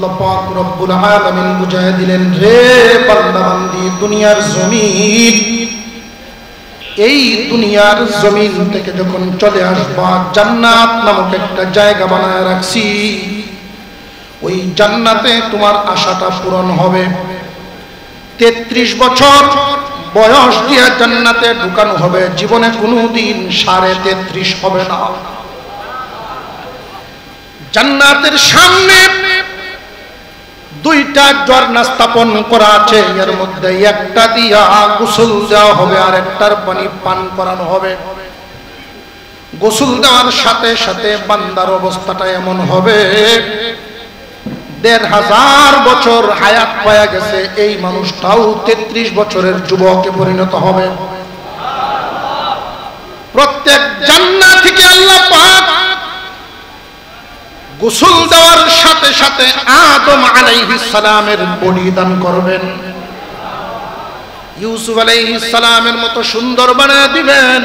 আল্লাহ পাক রব্বুল আলামিন বুঝায় দিলেন, রে বান্দা বান্দি, দুনিয়ার জমিন, এই দুনিয়ার জমিন থেকে যখন চলে আসবা, জান্নাত নামক একটা জায়গা বানায় রাখছি। ওই জান্নাতে তোমার আশাটা পূরণ হবে। 33 বছর বয়স দিয়ে জান্নাতে ঢুকানো হবে, জীবনে কোনোদিন 33.5 হবে না। জান্নাতের সামনে 2টা ঝর্ণা স্থাপন করা আছে, এর মধ্যে একটা দিয়া গোসল দেওয়া হবে আর একটার পানি পান করানো হবে। গোসল দেওয়ার সাথে সাথে বান্দার অবস্থাটা এমন হবে, 1500 বছর হায়াত পাওয়া গেছে, এই মানুষটাও 33 বছরের যুবকে পরিণত হবে। প্রত্যেক জান্নাত থেকে আল্লাহ পাক গোসল দেওয়ার সাথে সাথে আদম আলাইহিস সালামের বডি দান করবেন, ইউসুফ আলাইহিস সালামের মতো সুন্দর বানিয়ে দিবেন,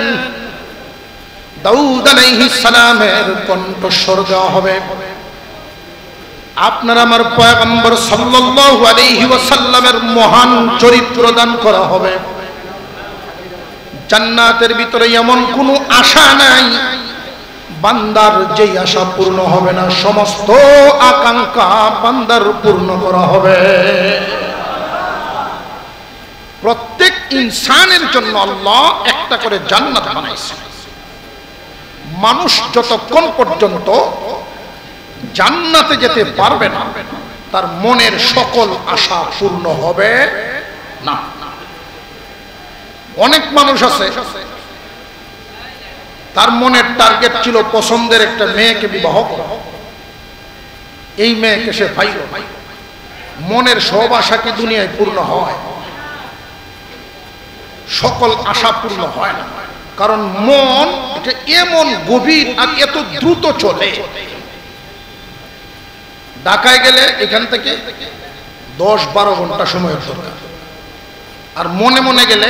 দাউদ আলাইহিস সালামের কণ্ঠস্বর দেওয়া হবে। আপনার আমার পয়গম্বর সাল্লাল্লাহু আলাইহি ওয়াসাল্লামের মহান চরিত্র দান করা হবে। জান্নাতের ভিতরে এমন কোনো আশা নাই বান্দার যেই আশা পূর্ণ হবে না, সমস্ত আকাঙ্ক্ষা বান্দার পূর্ণ করা হবে। প্রত্যেক ইনসানের জন্য আল্লাহ একটা করে জান্নাত বানাইছে। মানুষ যতক্ষণ পর্যন্ত জান্নাতে যেতে পারবে না, তার মনের সকল আশা পূর্ণ হবে না। অনেক মানুষ আছে, তার মনের টার্গেট ছিল পছন্দের একটা মেয়েকে বিবাহ করা, এই মেয়েকে সে পাইল, মনের সব আশা কি দুনিয়ায় পূর্ণ হয়? সকল আশা পূর্ণ হয় না, কারণ মন এটা এমন গভীর আর এত দ্রুত চলে। ঢাকায় গেলে এখান থেকে 10-12 ঘন্টা সময়ের দরকার, আর মনে মনে গেলে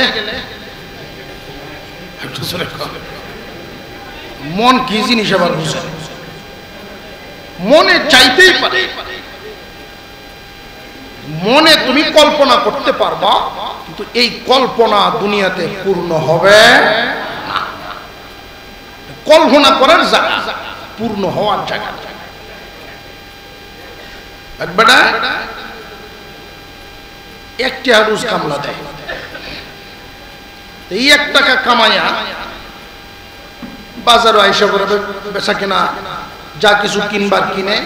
মন কি জিনিস আবার বুঝে, মনে চাইতেই পারে, মনে তুমি কল্পনা করতে পারবা, কিন্তু এই কল্পনা দুনিয়াতে পূর্ণ হবে না। কল্পনা করার জায়গা, পূর্ণ হওয়ার জায়গা। একবারে একটি রোজ কামলা দেয়, এই 1 টাকা কামাইয়া বাজারে আইসা করে বেচা কিনা যা কিছু কিনবার কিনে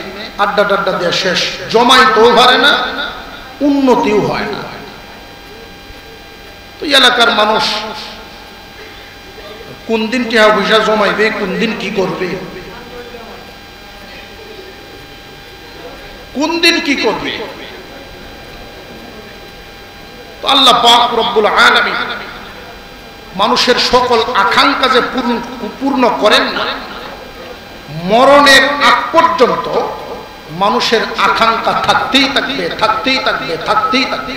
আড্ডা টাড্ডা দেওয়া শেষ, জমাইতেও পারে না, উন্নতিও হয় না। তো এলাকার মানুষ কোন দিন টাকা পয়সা জমাইবে, কোন দিন কি করবে, কোন দিন কি করবে। তো আল্লাহ পাক রব্বুল আলামিন মানুষের সকল আকাঙ্ক্ষা যে পূর্ণ করেন না, মরণের আগ পর্যন্ত মানুষের আকাঙ্ক্ষা থাকতেই থাকবে, থাকতেই থাকবে, থাকতেই থাকবে।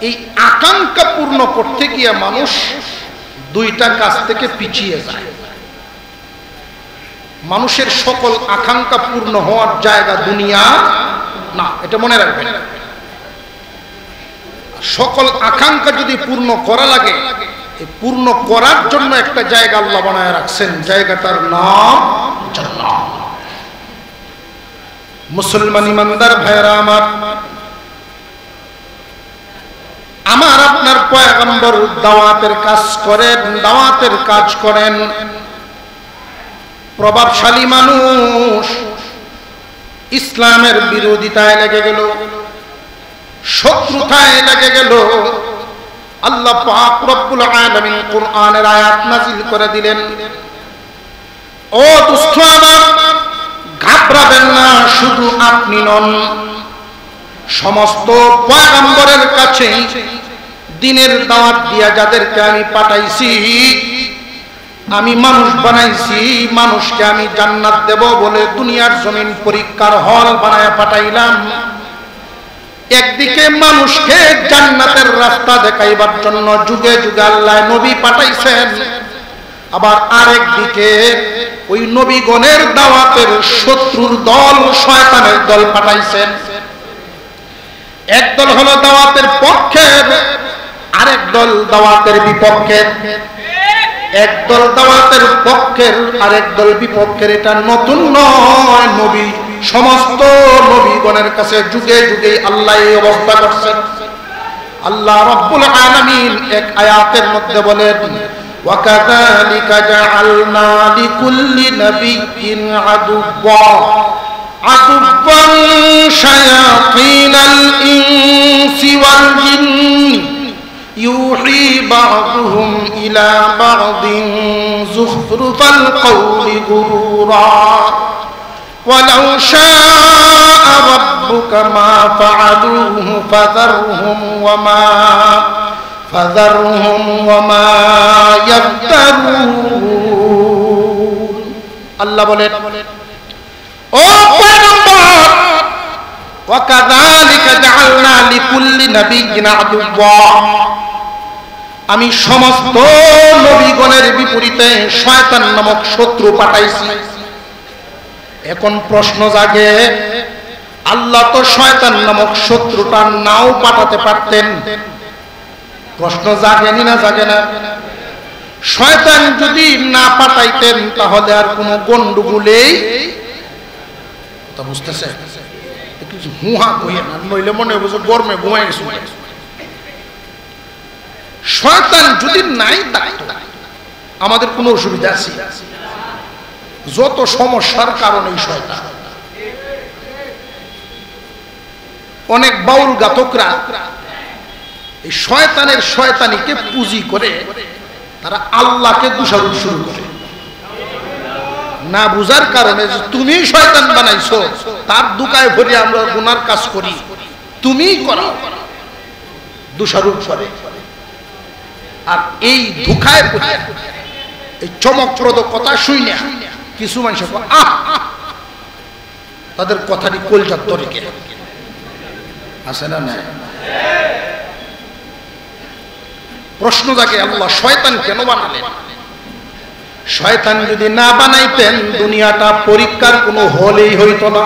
এই আকাঙ্ক্ষা পূর্ণ করতে গিয়ে মানুষ 2টা কাজ থেকে পিছিয়ে যায়। মানুষের সকল আকাঙ্ক্ষা পূর্ণ হওয়ার জায়গা দুনিয়া না, এটা মনে রাখবেন। সকল আকাঙ্ক্ষা যদি পূর্ণ করা লাগে, পূর্ণ করার জন্য একটা জায়গা আল্লাহ বানায় রাখছেন, জায়গাটার নাম জান্নাত। মুসলমান ইমানদার ভাইরা আমার, আমার আপনার পয়গম্বর দাওয়াতের কাজ করেন, দাওয়াতের কাজ করেন। প্রভাবশালী মানুষ ইসলামের বিরোধিতায় লেগে গেল, শত্রুতায় লেগে গেল। আল্লাহ পাক রব্বুল আলামিন কোরআনের আয়াত নাযিল করে দিলেন, ও দুস্থ আমার, ঘাবড়াবেন না, শুধু আপনি নন, সমস্ত পয়গম্বরের কাছে দ্বীনের দাওয়াত দিয়া যাদেরকে আমি পাঠাইছি, আমি মানুষ বানাইছি, মানুষকে আমি জান্নাত দেব বলে দুনিয়ার জমিন পরীক্ষার হল বানায় পাঠাইলাম। একদিকে মানুষকে জান্নাতের রাস্তা দেখাইবার জন্য যুগে যুগে আল্লাহ নবী পাঠাইছেন, আবার আরেক দিকে ওই নবীগণের দাওয়াতের শত্রুর দল শয়তানের দল পাঠাইছেন। একদল হলো দাওয়াতের পক্ষের, আরেক দল দাওয়াতের বিপক্ষের। একদল দাওয়াতের পক্ষের, আরেক দল বিপক্ষের, এটা নতুন নয়। নবী সমস্ত নবীগণের কাছে যুগে যুগে আল্লাহ এই অবস্থা করছেন। আল্লাহ রাব্বুল আলামিন এক আয়াতের মধ্যে বলেন, وَكَذَلِكَ جَعَلْنَا لِكُلِّ نَبِيٍّ عَدُوًّا شَيَاطِينَ الْإِنسِ وَالْجِنِّ يُوحِي بَعْضُهُمْ إِلَى بَعْضٍ زُخْرُفَ الْقَوْلِ غُرُورًا وَلَوْ شَاءَ رَبُّكَ مَا فَعَلُوهُ فذرهم وما يفترون। আল্লাহ বলেন, ও পয়গম্বর, ওয়াকাযালিকা জাআলনা লিকুল্লি নাবিয়্যিন আদুওয়া, আমি সমস্ত নবীগণের বিপরীতে শয়তান নামক শত্রু পাঠাইছি। এখন প্রশ্ন জাগে, আল্লাহ তো শয়তান নামক শত্রুটা নাও পাঠাতে পারতেন। প্রশ্ন জাগেনি না জাগে না? শয়তান যদি না পাঠাইতেন তাহলে আর কোনো গন্ডগোলেই তা বুঝতেছে কিছু হুহা কইে না, নইলে মনে হবে যে গরমে ঘুমাই গেছে। শয়তান যদি নাই থাকতো আমাদের কোনো অসুবিধা আছে? যত সমস্যার কারণে শয়তান। অনেক বাউল গাতকরা এই শয়তানের শয়তানিকে পুঁজি করে তারা আল্লাহকে দোষারোপ শুরু করে। না বুঝার কারণে যে তুমি শয়তান বানাইছো, তার দুকায় ভরে আমরা গুনার কাজ করি, তুমিই করাও, দোষারোপ করে। আর এই ধোঁকায় পড়ে এই চমকপ্রদ কথা শুনে কিছু মানুষ তাদের কথাটি কলজার তরিকে আছে না? না। প্রশ্ন জাগে, আল্লাহ শয়তান কেন বানালেন? শয়তান যদি না বানাইতেন দুনিয়াটা পরীক্ষার কোনো হলেই হইতো না।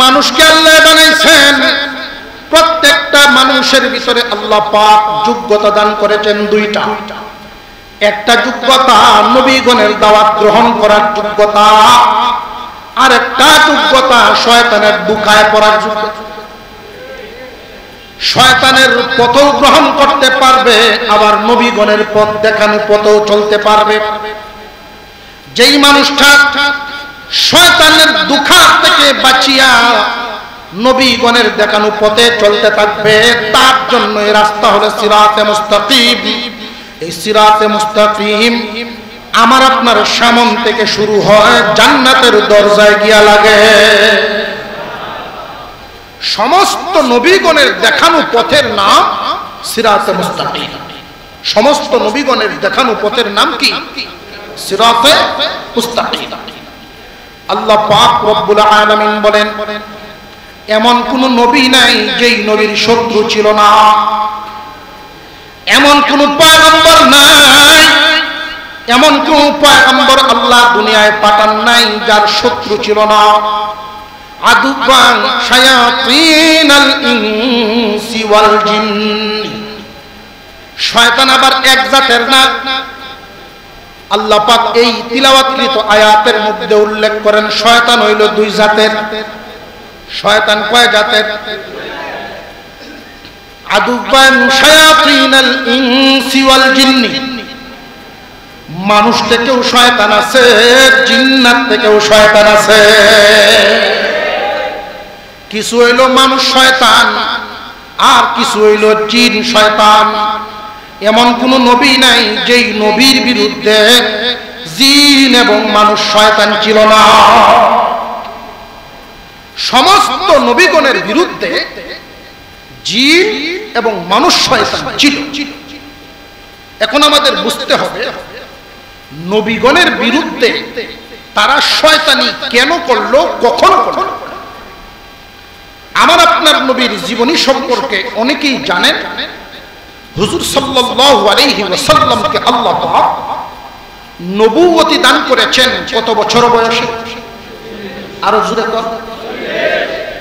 মানুষকে আল্লাহ বানাইছেন, প্রত্যেকটা মানুষের ভিতরে আল্লাহ পাক যোগ্যতা দান করেছেন দুইটা। একটা যোগ্যতা নবীগণের দাওয়াত গ্রহণ করার যোগ্যতা, আর একটা যোগ্যতা শয়তানের দুকায় পড়ার যোগ্যতা। শয়তানের পথও গ্রহণ করতে পারবে, আবার নবীগণের পথ দেখানো পথও চলতে পারবে। যেই মানুষটা শয়তানের দুখা থেকে বাঁচিয়া নবীগণের দেখানো পথে চলতে থাকবে, তার জন্য এই রাস্তা হলো সিরাতে মুস্তাকিম। এই সিরাতে মুস্তাকিম আমার আপনার সামন থেকে শুরু হয়, জান্নাতের দরজায় গিয়া লাগে। সমস্ত নবীগণের দেখানো পথের নাম সিরাতে মুস্তাকিম। সমস্ত নবীগণের দেখানো পথের নাম কি? সিরাতে মুস্তাকিম। আল্লাহ পাক রব্বুল আলামিন বলেন, এমন কোন নবী নাই যেই নবীর শত্রু ছিল না, এমন কোন পয়গম্বর নাই, এমন কোন পয়গম্বর আল্লাহ দুনিয়ায় পাঠান নাই যার শত্রু ছিল না। আদুবান শায়াতিনাল ইনসি ওয়াল জিন্নি, শয়তান আবার এক জাতের না। আল্লাহ পাক এই তিলাওয়াতকৃত আয়াতের মধ্যে উল্লেখ করেন শয়তান হইল দুই জাতের। শয়তান কয় জাতের? আদুবান শায়াতিনাল ইনসি ওয়াল জিন্নি, মানুষ থেকেও শয়তান আছে, জিন্নাত থেকেও শয়তান আছে। কিছু হইল মানুষ শয়তান, আর কিছু হইল জিন শয়তান। এমন কোন নবী নাই যেই নবীর বিরুদ্ধে জিন এবং মানুষ শয়তান ছিল না। সমস্ত নবীগণের বিরুদ্ধে জিন এবং মানুষ শয়তান ছিল। এখন আমাদের বুঝতে হবে নবীগণের বিরুদ্ধে তারা শয়তানি কেন করলো, কখন করলো। আমার আপনার নবীর জীবনী সম্পর্কে অনেকেই জানেন, হুজুর সাল্লাল্লাহু আলাইহি ওয়াসাল্লামকে আল্লাহ পাক নবুয়তি দান করেছেন কত বছর বয়সে? আরো জোরে কর।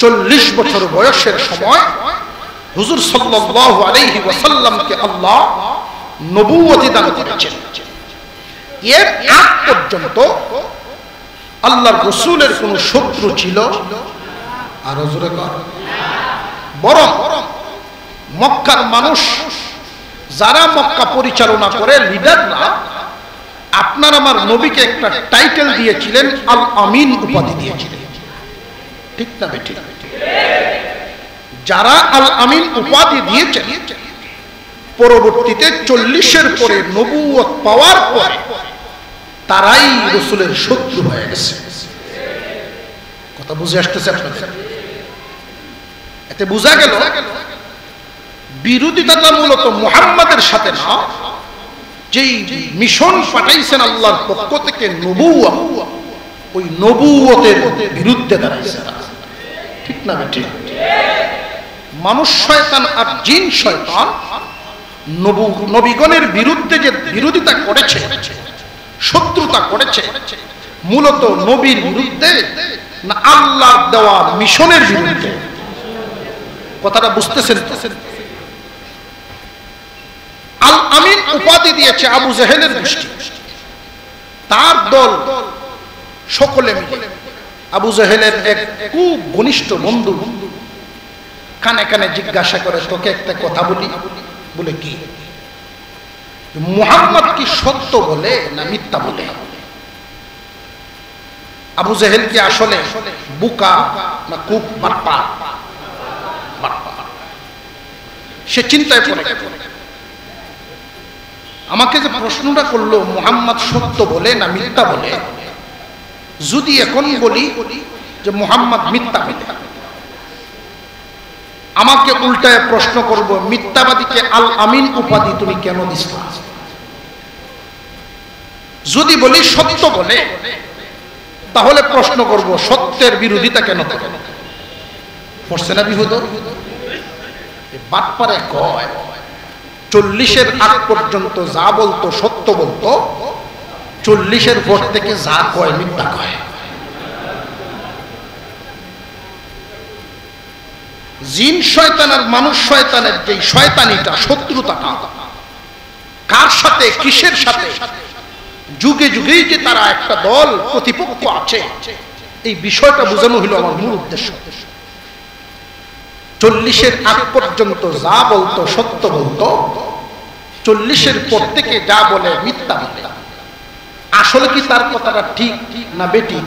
40 বছর বয়সের সময় হুজুর সাল্লাল্লাহু আলাইহি ওয়াসাল্লামকে আল্লাহ নবুয়তি দান করেছেন। এর আগ পর্যন্ত আল্লাহর রাসূলের কোন শত্রু ছিল? আরো জোরে কর। বরং মক্কার মানুষ যারা মক্কা পরিচালনা করে, লিডাররা, আপনার আমার নবীকে একটা টাইটেল দিয়েছিলেন, আল আমিন উপাধি দিয়েছিলেন। ঠিক না বেঠিক? যারা আল আমিন উপাধি দিয়েছেন, পরবর্তীতে 40-এর পরে নবুয়ত পাওয়ার পরে তারাই রাসূলের শত্রু হয়ে গেছে। কথা বুঝে আসতেছে আপনাদের? এতে বোঝা গেল বিরোধিতাটা মূলত মুহাম্মাদের সাথে না, যেই মিশন পাঠাইছেন আল্লাহর পক্ষ থেকে নবুয়ত, ওই নবুয়তের বিরুদ্ধে দাঁড়াইছে। ঠিক না বেঠিক? মানুষ শয়তান আর জিন শয়তান নবীগণের বিরুদ্ধে যে বিরোধিতা করেছে, শত্রুতা করেছে, মূলত নবীর বিরুদ্ধে না আল্লাহর দেওয়া মিশনের বিরুদ্ধে। কথাটা বুঝতেছেন? আল আমিন উপাধি দিয়েছে আবু জেহেলের গোষ্ঠী, তার দল সকলে মিলে। আবু জেহেলের এক খুব ঘনিষ্ঠ বন্ধু কানে কানে জিজ্ঞাসা করে, তোকে একটা কথা বলি। বলে কি? মুহাম্মদ কি সত্য বলে না মিথ্যা বলে? আবু জেহেল কি আসলে বুকা না খুব বাটপা? সে চিন্তায় পড়ে আমাকে যে প্রশ্নটা করলো, মুহাম্মদ সত্য বলে না মিথ্যা বলে, যদি এখন বলি যে মুহাম্মদ মিথ্যা বলে, আমাকে উল্টায় প্রশ্ন করব, মিথ্যাবাদীকে আল আমিন উপাধি তুমি কেন দিছো? যদি বলি সত্য বলে, তাহলে প্রশ্ন করব সত্যের বিরোধিতা কেন করছে না? বিহুদ বাটপারে কয় 40-এর আগ পর্যন্ত যা বলতো সত্য বলতো, 40-এর পর থেকে যা কয় মিথ্যা কয়। জিন শয়তান আর মানুষ শয়তানের যে শয়তানিটা, শত্রুতাটা কার সাথে, কিসের সাথে, যুগে যুগেই যে তারা একটা দল প্রতিপক্ষ আছে, এই বিষয়টা বোঝানো হলো আমার মূল উদ্দেশ্য। 40-এর আগ পর্যন্ত যা বলতো সত্য বলতো, 40-এর পর থেকে যা বলে মিথ্যা বলে। আসলে কি তার কথাটা ঠিক না বেঠিক?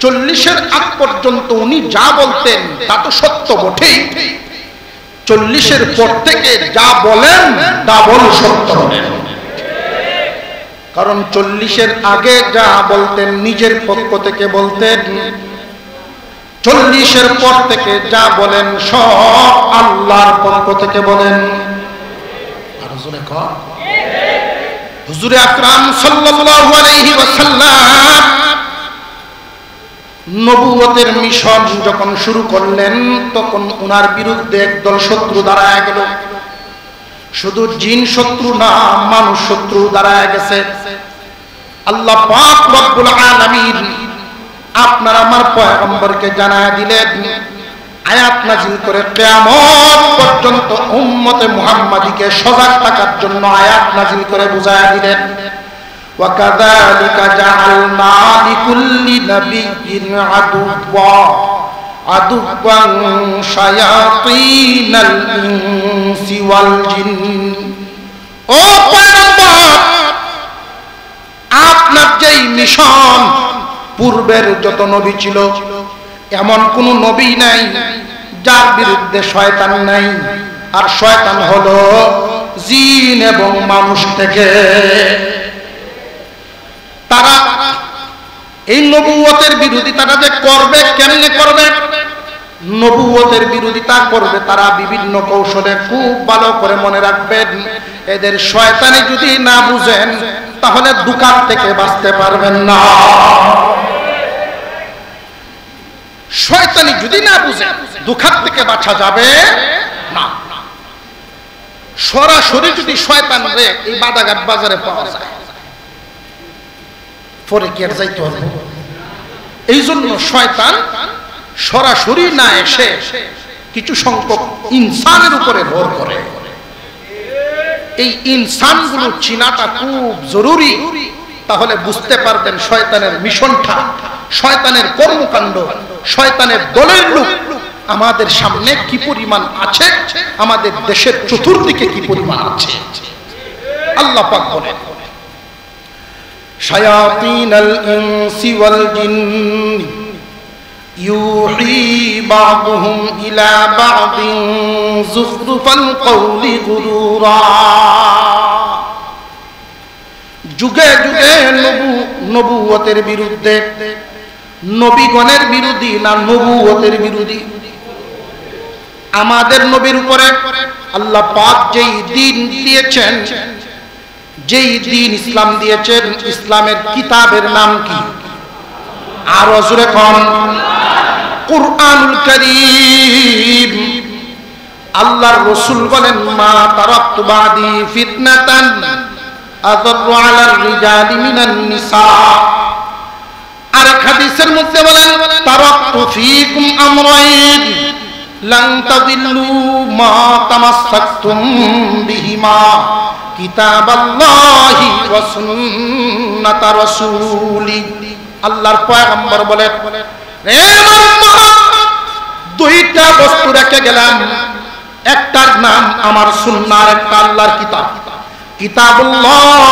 40-এর আগ পর্যন্ত উনি যা বলতেন তা তো সত্য বটেই, 40-এর পর থেকে যা বলেন ডাবল সত্য বলেন। কারণ 40-এর আগে যা বলতেন নিজের পক্ষ থেকে বলতেন, 40-এর পর থেকে যা বলেন সব আল্লাহর পক্ষ থেকে বলেন। হুজুরে আকরাম সাল্লাল্লাহু আলাইহি ওয়াসাল্লাম নবুয়তের মিশন যখন শুরু করলেন, তখন ওনার বিরুদ্ধে একদল শত্রু দাঁড়ায় গেল। শুধু জিন শত্রু না, মানুষ শত্রু দাঁড়ায় গেছে। আল্লাহ পাক রব্বুল আলামিন আপনার আমার পয়গম্বরকে জানায় দিলেন, আয়াত নাযিল করে কিয়ামত পর্যন্ত উম্মতে মুহাম্মাদীকে সজাগ থাকার জন্য আয়াত নাযিল করে বুঝায়া দিলেন। ওয়া কাযালিকা জাআলনা লিকুল্লি নাবিয়্যিন আদুওয়ান শায়াতিনাল ইনসি ওয়াল জিন। ও পয়গম্বর, আপনার যেই মিশন, পূর্বের যত নবী ছিল এমন কোন নবী নাই যার বিরুদ্ধে শয়তান নাই। আর শয়তান হলো জিন এবং মানুষ থেকে। তারা এই নবুয়তের বিরোধিতাটা যে করবে, কেমনে করবে? নবুয়তের বিরোধিতা করবে তারা বিভিন্ন কৌশলে। খুব ভালো করে মনে রাখবেন, এদের শয়তানি যদি না বুঝেন তাহলে দুকার থেকে বাঁচতে পারবেন না। শয়তানি যদি না বুঝে দুকার থেকে বাঁচা যাবে না। সরাসরি যদি শয়তানরে এই বাদাঘাট বাজারে পাওয়া যায় পরে কি আর যাইতে হবে? এই জন্য শয়তান সরাসরি না এসে কিছু সংখ্যক ইনসানের উপরে ভর করে। এই ইনসানগুলো চিনাটা খুব জরুরি, তাহলে বুঝতে পারবেন শয়তানের মিশনটা, শয়তানের কর্মকাণ্ড, শয়তানের দলের লোক আমাদের সামনে কি পরিমাণ আছে, আমাদের দেশের চতুর্দিকে কি পরিমাণ আছে। আল্লাহ পাক বলেন শায়াতিনাল ইনসি ওয়াল জিন্নি ইউহি বা'দুহুম ইলা বা'দিন যুখরুফাল কওলি গুরুরা। যুগে যুগে নবুয়তের বিরুদ্ধে, নবীগণের বিরোধী না নবুয়তের বিরোধী? আমাদের নবীর উপরে আল্লাহ পাক যেই দিন দিয়েছেন, যেই দিন ইসলাম দিয়েছেন, ইসলামের কিতাবের নাম কি? আরো জোরে কোন? কুরআনুল কারীম। আল্লাহর রাসূল বলেন মা তারাকতু বাদি ফিতনাতান আযাররু আলার রিজালি মিনান নিসা। আর হাদিসের মধ্যে বলেন তারাকতু ফীকুম আমরাইন লান তাদিল্লু মা তামাসসাকতুম বিহিমা কিতাবাল্লাহি ওয়া সুন্নাতা রাসূলি। আল্লাহর পয়গম্বর বলেন রে মুহাম্মদ, দুইটা বস্তু রেখে গেলাম, একটার নাম আমার সুন্নাহ, একটা আল্লাহর কিতাব, কিতাবুল্লাহ,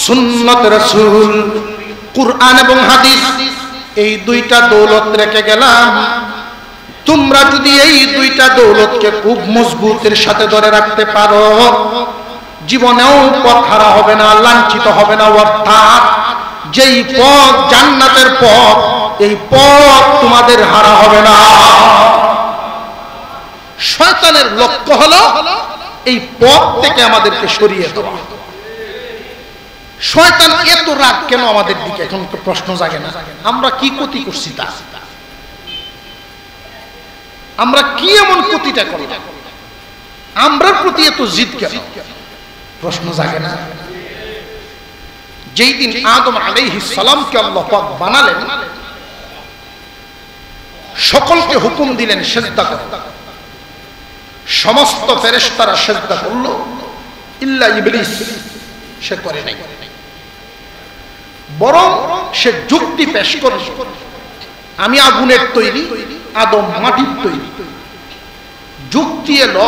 সুন্নাত রাসূল, কুরআন এবং হাদিস। এই দুইটা দৌলত রেখে গেলাম। তোমরা যদি এই দুইটা দৌলতকে খুব মজবুতের সাথে ধরে রাখতে পারো, জীবনেও পথ হারা হবে না, লাঞ্ছিত হবে না। অর্থাৎ যেই পথ জান্নাতের পথ, এই পথ তোমাদের হারা হবে না। শয়তানের লক্ষ্য হলো এই পথ থেকে আমাদেরকে সরিয়ে দেওয়া। শয়তান এত রাগ কেন আমাদের দিকে? এখন তো প্রশ্ন জাগে না, আমরা কি ক্ষতি করছি? তা আমরা কি এমন ক্ষতিটা করি? আমরার প্রতি এত জিদ কেন? প্রশ্ন জাগে না? যেই দিন আদম আলাইহিস সালামকে আল্লাহ পাক বানালেন, সকলকে হুকুম দিলেন সিজদা করতে। সমস্ত ফেরেশতারা সিজদা করল, ইল্লা ইবলিস, সে করে নাই। বরং সে যুক্তি পেশ করে, আমি আগুনের তৈরি, আদম মাটির তৈরি। যুক্তি এলো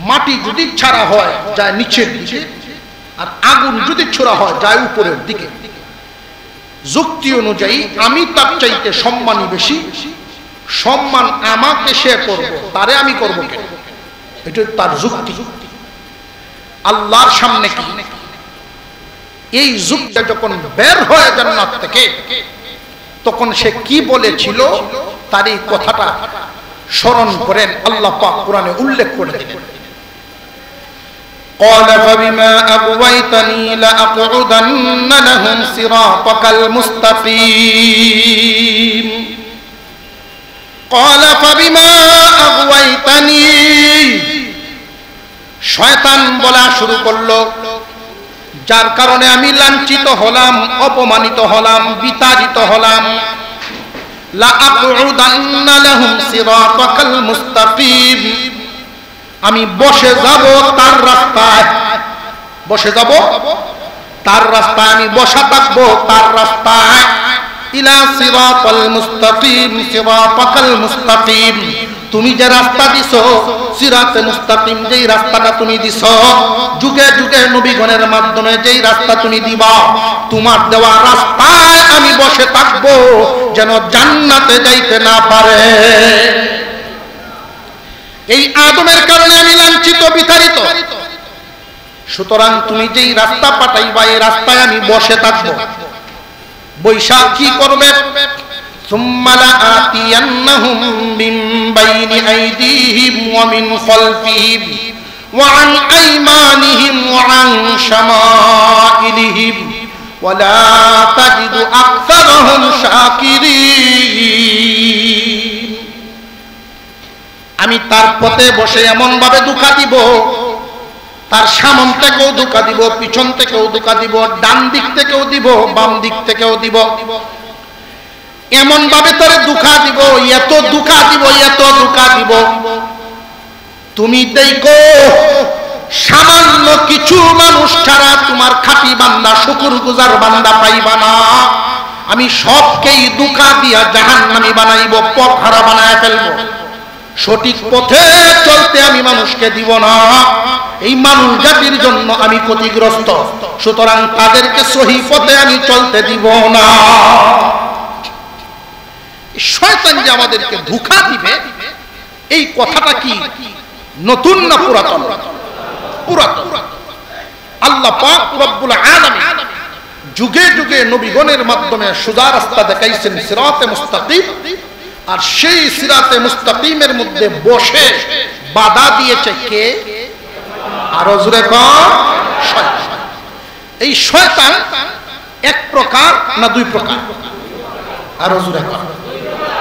মাটি যদি ছাড়া হয় যায় নিচের দিকে, আর আগুন যদি ছোড়া হয় যায় উপরের দিকে। যুক্তি অনুযায়ী আমি তার চাইতে সম্মানী বেশি, সম্মান আমাকে সে করব, তারে আমি করব কেন? এটা তার যুক্তি। আল্লাহর সামনে কি এই যুক্তিটা যখন বের হয়ে জান্নাত থেকে, তখন সে কি বলেছিল তার এই কথাটা স্মরণ করেন আল্লাহ পাক কোরআনে উল্লেখ করে দিলেন। قال فبما أغويتني لأقعدن لهم صراطك المستقيم قال فبما أغويتني। শয়তান বলা শুরু করলো, যার কারণে আমি লাঞ্ছিত হলাম, অপমানিত হলাম, বিতাড়িত হলাম। লাআকুদান্না লাহুম সিরাতাকাল মুস্তাকিম, আমি বসে যাব তার রাস্তায়, বসে যাব তার রাস্তায়, আমি বসা থাকবো তার রাস্তায়। ইলা সিরাতাল মুস্তাকিম, সিরাতাকাল মুস্তাকিম, তুমি যে রাস্তা দিছো, সিরাতে মুস্তাকিম যেই রাস্তাটা তুমি দিছো, যুগে যুগে নবীগণের মাধ্যমে যেই রাস্তা তুমি দিবা, তোমার দেওয়া রাস্তায় আমি বসে থাকবো, যেন জান্নাতে যাইতে না পারে। এই আদমের কারণে আমি লাঞ্ছিত, বিতাড়িত। সুতরাং তুমি যেই রাস্তা পাঠাইবা, এই রাস্তায় আমি বসে থাকবো। বৈশাখ কি করবে? ثم لآتينهم من بين أيديهم ومن خلفهم وعن أيمانهم وعن شمائلهم ولا تجد أكثرهم شاكرين। আমি তার পথে বসে এমন ভাবে ধোঁকা দিব তার সামন থেকেও ধোঁকা দিব, পিছন থেকেও ধোঁকা দিব, ডান দিক থেকেও দিব, বাম দিক থেকেও দিব। এমন ভাবে তারে ধোঁকা দিব, এত ধোঁকা দিব, এত ধোঁকা দিব, তুমি দেখো সামান্য কিছু মানুষ ছাড়া তোমার খাঁটি বান্দা, শুকরগুজার বান্দা পাইবা না। আমি সবকেই ধোঁকা দিয়া জাহান্নামী বানাইব, পথ হারা বানায় ফেলবো। সঠিক পথে চলতে আমি মানুষকে দিব না। এই মানুষ জাতির জন্য আমি ক্ষতিগ্রস্ত, সুতরাং তাদেরকে সহি পথে আমি চলতে দিব না। শয়তান যে আমাদেরকে ধোঁকা দিবে, এই কথাটা কি নতুন না পুরাতন? পুরাতন। আল্লাহ পাক রব্বুল আলামিন যুগে যুগে নবীগণের মাধ্যমে সোজা রাস্তা দেখাইছেন, সিরাতে মুস্তাকিম। আর সেই সিরাতে মুস্তাকিমের মধ্যে বসে বাধা দিয়েছে কে? আরো জোরে কর, শয়তান। এই শয়তান এক প্রকার না দুই প্রকার? আরো জোরে কর,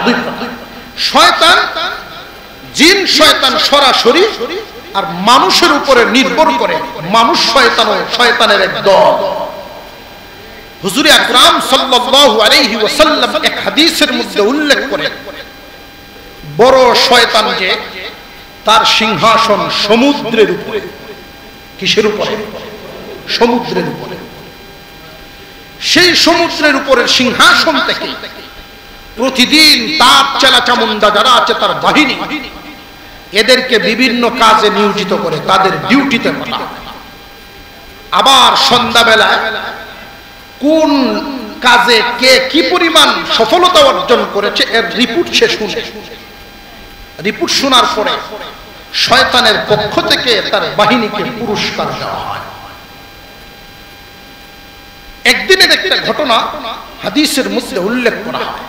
দুই প্রকার। শয়তান, জিন শয়তান সরাসরি, আর মানুষের উপরে নির্ভর করে মানুষ শয়তান, শয়তানের এক দল। হুজুর আকরাম সাল্লাল্লাহু আলাইহি ওয়াসাল্লাম এক হাদিসের মধ্যে উল্লেখ করে, বড় শয়তান যে তার সিংহাসন সমুদ্রের উপরে। কিসের উপরে? সমুদ্রের উপরে। সেই সমুদ্রের উপরের সিংহাসন থেকে প্রতিদিন তার চেলা চামুন্ডা যারা আছে, তার বাহিনী, এদেরকে বিভিন্ন কাজে নিয়োজিত করে, তাদের ডিউটিতে পাঠায়। আবার সন্ধ্যাবেলায় কোন কাজে কে কি পরিমাণ সফলতা অর্জন করেছে এর রিপোর্ট সে শুনে। রিপোর্ট শোনার পরে শয়তানের পক্ষ থেকে তার বাহিনীকে পুরস্কার দেওয়া হয়। একদিনের একটা ঘটনা হাদিসের মধ্যে উল্লেখ করা হয়।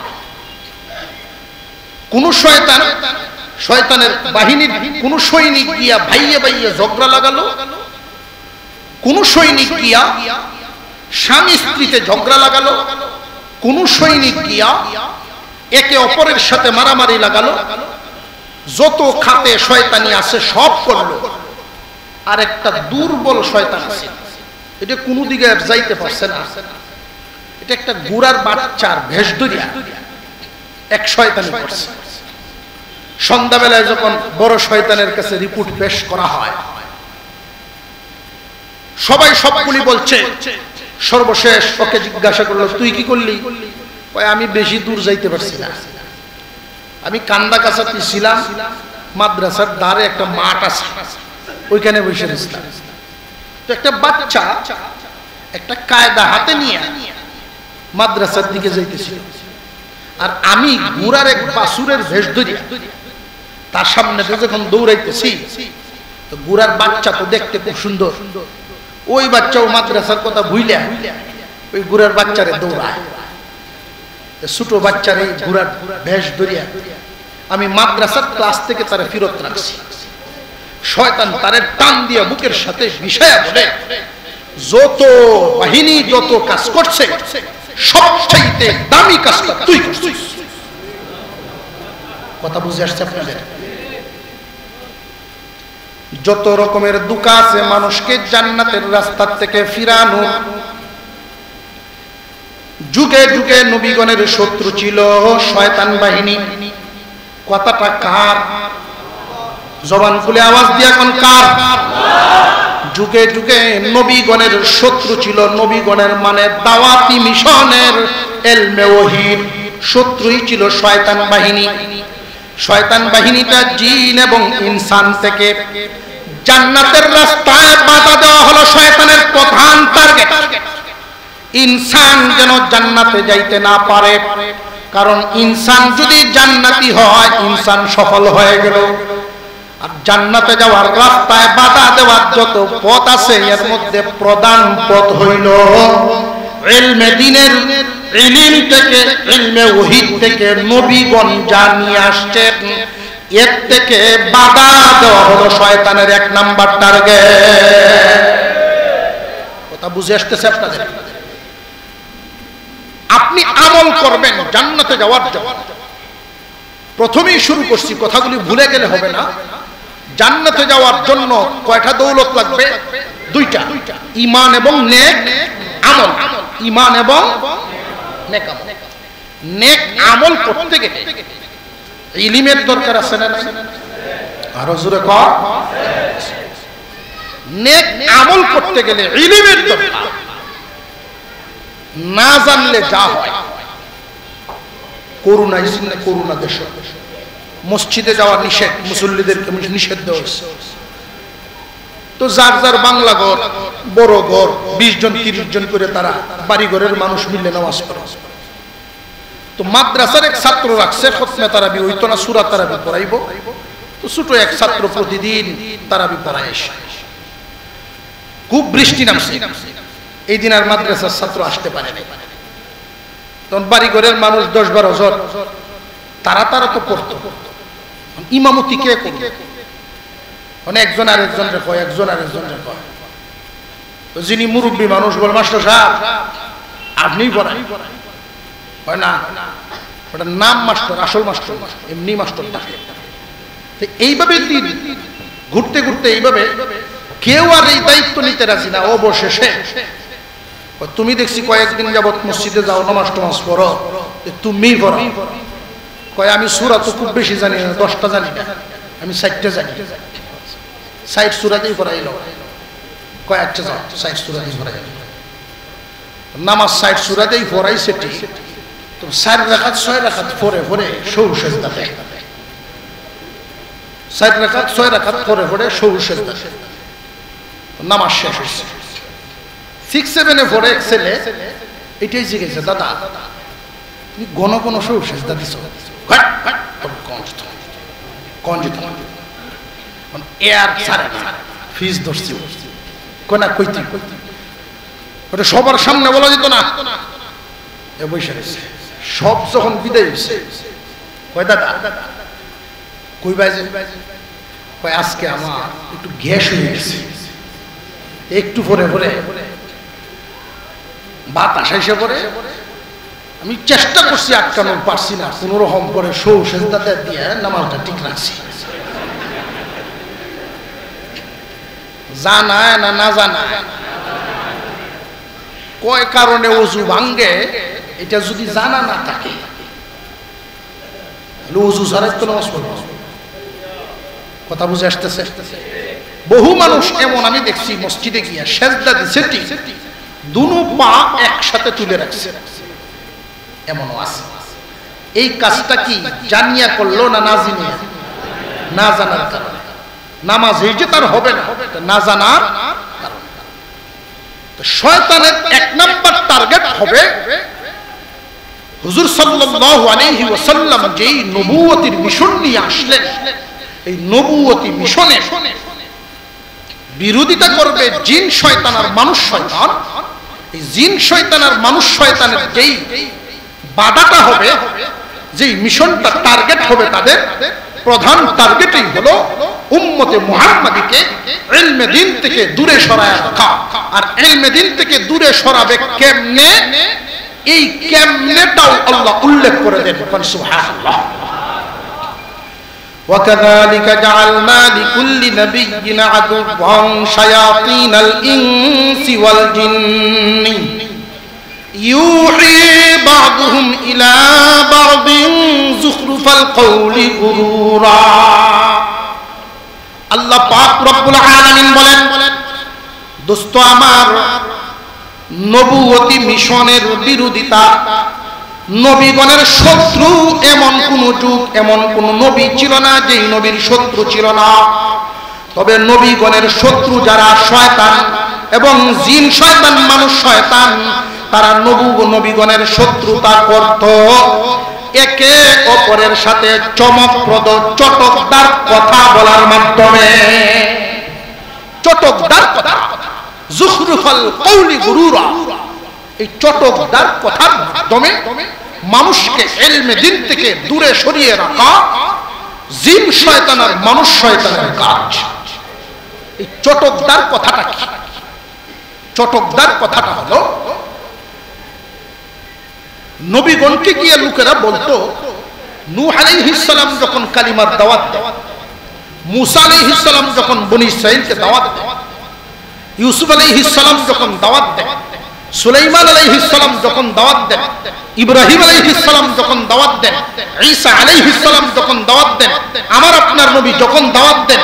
কোন শয়তান, শয়তানের বাহিনীর কোন সৈনিক গিয়া ভাইয়ে ভাইয়ে ঝগড়া লাগালো, কোন সৈনিক গিয়া স্বামী স্ত্রীতে ঝগড়া লাগালো, কোন সৈনিক গিয়া একে অপরের সাথে মারামারি লাগালো। যত খাতে শয়তানি আছে সব করলো। আর একটা দুর্বল শয়তান আছে, এটা কোনো দিকে যাইতে পারছে না। এটা একটা গুড়ার বাচ্চার ভেষ ধরিয়া এক শয়তানি করছে। সন্ধ্যাবেলায় যখন বড় শয়তানের কাছে রিপোর্ট পেশ করা হয়, সবাই সবগুলি বলছে। সর্বশেষ ওকে জিজ্ঞাসা করলো, তুই কি করলি? আমি বেশি দূর যাইতে পারছি না, আমি কান্দা কাছাতে ছিলাম, মাদ্রাসার ধারে একটা মাঠ আছে, ওইখানে বসে ছিলাম। তো একটা বাচ্চা একটা কায়দা হাতে নিয়ে মাদ্রাসার দিকে যাইতেছিল, আর আমি ঘোড়ার এক বাছুরের ভেষ ধরিয়া তার সামনে যখন দৌড়াইতেছি, তো ঘোড়ার বাচ্চা তো দেখতে খুব সুন্দর। ওই বাচ্চাও মাদ্রাসার কথা ভুইলা ওই ঘোড়ার বাচ্চারে দৌড়ায়। ছোট বাচ্চারে ঘোড়ার ভেষ ধরিয়া আমি মাদ্রাসার ক্লাস থেকে তারা ফিরত রাখছি। শয়তান তারে টান দিয়া বুকের সাথে বিষয়া বলে, যত বাহিনী যত কাজ করছে সবচাইতে দামি কাজটা তুই করছিস। কথা বুঝে আসছে আপনাদের? যত রকমের দুঃখ আছে মানুষকে জান্নাতের রাস্তা থেকে ফিরানো, যুগে যুগে নবীগণের শত্রু ছিল শয়তান বাহিনী। কথাটা কার? জবান খুলে আওয়াজ দিয়া কোন কার? যুগে যুগে নবীগণের শত্রু ছিল। নবীগণের মানে দাওয়াতি মিশনের ইলমে ওহীর শত্রুই ছিল শয়তান বাহিনী। শয়তান বাহিনীটা জিন এবং ইনসান থেকে জান্নাতের রাস্তায় বাধা দেওয়া হলো শয়তানের প্রধান টার্গেট। ইনসান যেন জান্নাতে যাইতে না পারে, কারণ ইনসান যদি জান্নাতি হয় ইনসান সফল হয়ে গেল। আর জান্নাতে যাওয়ার রাস্তায় বাধা দেওয়ার যত পথ আছে এর মধ্যে প্রধান পথ হইল ইলমে দ্বীনের ইলম থেকে, ইলমে ওহী থেকে নবীগণ যা নিয়ে আসছেন এর থেকে বাধা দেওয়া হলো শয়তানের এক নাম্বার টার্গেট। কথা বুঝে আসতেছে আপনাদের? আপনি আমল করবেন জান্নাতে যাওয়ার জন্য। প্রথমেই শুরু করছি, কথাগুলি ভুলে গেলে হবে না। জান্নাতে যাওয়ার জন্য কয়টা দৌলত লাগবে? দুইটা, ঈমান এবং নেক আমল। ঈমান এবং নেক আমল। নেক আমল করতে গেলে ইলমের দরকার আছে না নাই? আরো জোরে কর। নেক আমল করতে গেলে ইলমের দরকার। না জানলে যা হয়, করুণা ইসলামে করুণা দেশ, মসজিদে যাওয়া নিষেধ, মুসল্লিদেরকে নিষেধ দেওয়া হয়েছে। তো যার যার বাংলা ঘর, বড় ঘর, 20 জন 30 জন করে তারা বাড়ি ঘরের মানুষ মিলে নামাজ পড়ে। তো মাদ্রাসার এক ছাত্র রাখছে খতমে তারাবি, হইতো না সূরা তারাবি পড়াইবো। তো ছোট এক ছাত্র প্রতিদিন তারাবি পড়ায় এসে, খুব বৃষ্টি নামছে, এই দিন আর মাদ্রাসার ছাত্র আসতে পারে না। তখন বাড়ি ঘরের মানুষ 10-12 জন, তারা তো পড়তো। ইমামতি কে করবে? মানে একজন আর একজনরে কয়, একজন আর একজনরে কয়। তো যিনি মুরব্বী মানুষ বল, মাস্টার সাহেব আপনিই পড়ান। হয় না, ওটার নাম মাস্টার, আসল মাস্টার এমনি মাস্টার ডাকে। এইভাবে ঘুরতে ঘুরতে এইভাবে কেউ আর এই দায়িত্ব নিতে রাজি না। অবশেষে তুমি দেখছি কয়েকদিন যাবত মসজিদে যাও, নামাজ টামাজ পড়ো, তুমি পড়ো। কয় আমি সূরা তো খুব বেশি জানি না, 10টা জানি না, আমি 4টা জানি। 60 সূরাতেই পড়াইল। কয় আচ্ছা যাও, 60 সূরাতেই পড়াইল। নামাজ 60 সূরাতেই পড়াইছে ঠিক, তো 4 রাকাত 6 রাকাত পড়ে পড়ে সরু সেজদা দেয়। 4 রাকাত 6 রাকাত পড়ে পড়ে সরু সেজদা, নামাজ শেষ হয়েছে। 6-7 পড়ে এক ছেলে এটাই জিজ্ঞেস, দাদা তুমি ঘন ঘন সরু সেজদা দিছো, এয়ার সারে ফিস ধরছি কোনা কইতে, ওটা সবার সামনে বলা যেত না। এ বসে রয়েছে, সব যখন বিদায় হয়েছে, কয় দাদা কই বাজে? কয় আজকে আমার একটু গ্যাস হয়ে গেছে, একটু পরে পরে বাতাস এসে পরে আমি চেষ্টা করছি আটকানোর, পারছি না, কোন রকম করে সৌ সেজদাতে দিয়ে নামাজটা ঠিক রাখছি। জানায় না না জানায়? কয় কারণে ওযু ভাঙ্গে, এটা যদি জানা না থাকে ওযু ছাড়াই তো নামাজ পড়ব। কথা বুঝে আসতেছে? বহু মানুষ এমন আমি দেখছি মসজিদে গিয়া সেজদা দিছে ঠিক, দুনো পা একসাথে তুলে রাখছে, এমনও আছে। এই কাজটা কি জানিয়া করলো না না জানিয়া? না জানার কারণে নামাজ এই যে তার হবে না, না জানার কারণে। তো শয়তানের 1 নাম্বার টার্গেট হবে হুজুর সাল্লাল্লাহু আলাইহি ওয়াসাল্লাম যেই নবুয়তির মিশন নিয়ে আসলেন, এই নবুয়তি মিশনে বিরোধিতা করবে জিন শয়তান আর মানুষ শয়তান। এই জিন শয়তান আর মানুষ শয়তানের যেই বাধাটা হবে, যেই মিশনটা টার্গেট হবে, তাদের প্রধান টার্গেটই হলো উম্মতে মুহাম্মাদীকে ইলমে দ্বীন থেকে দূরে সরায় রাখা। আর ইলমে দ্বীন থেকে দূরে সরাবে কেমনে, এই কেমনেটাও আল্লাহ উল্লেখ করে দেন। সুবহানাল্লাহ। وكذلك جعلنا لكل نبي عدوا شياطين الإنس والجن يوحي بعضهم إلى بعض زخرف القول غرورا। আল্লাহ পাক রব্বুল আলামিন বলেন, দোস্ত আমার, নবুয়তি মিশনের বিরোধিতা, নবীগণের শত্রু এমন কোন যুগ, এমন কোন নবী ছিল না যেই নবীর শত্রু ছিল না। তবে নবীগণের শত্রু যারা শয়তান এবং জিন শয়তান মানুষ শয়তান, তারা নবীগণের শত্রুতা করত একে অপরের সাথে চমকপ্রদ চটকদার কথা বলার মাধ্যমে। চটকদার কথা, যুখরুফাল কওলি গুরুরা, এই চটকদার কথার মাধ্যমে মানুষকে ইলমে দ্বীন থেকে দূরে সরিয়ে রাখা জিন শয়তান আর মানুষ শয়তানের কাজ। এই চটকদার কথাটা কি? চটকদার কথাটা হলো, নবীগণকে গিয়ে লোকেরা বলতো, নূহ আলাইহিস সালাম যখন কালিমার দাওয়াত দেয়, মুসা আলাইহিস সালাম যখন বনি ইসরাইলকে দাওয়াত দেন, ইউসুফ আলাইহিস সালাম যখন দাওয়াত দেন, সুলাইমান আলাইহিস সালাম যখন দাওয়াত দেন, ইব্রাহিম আলাইহিস সালাম যখন দাওয়াত দেন, ঈসা আলাইহিস সালাম যখন দাওয়াত দেন, আমার আপনার নবী যখন দাওয়াত দেন,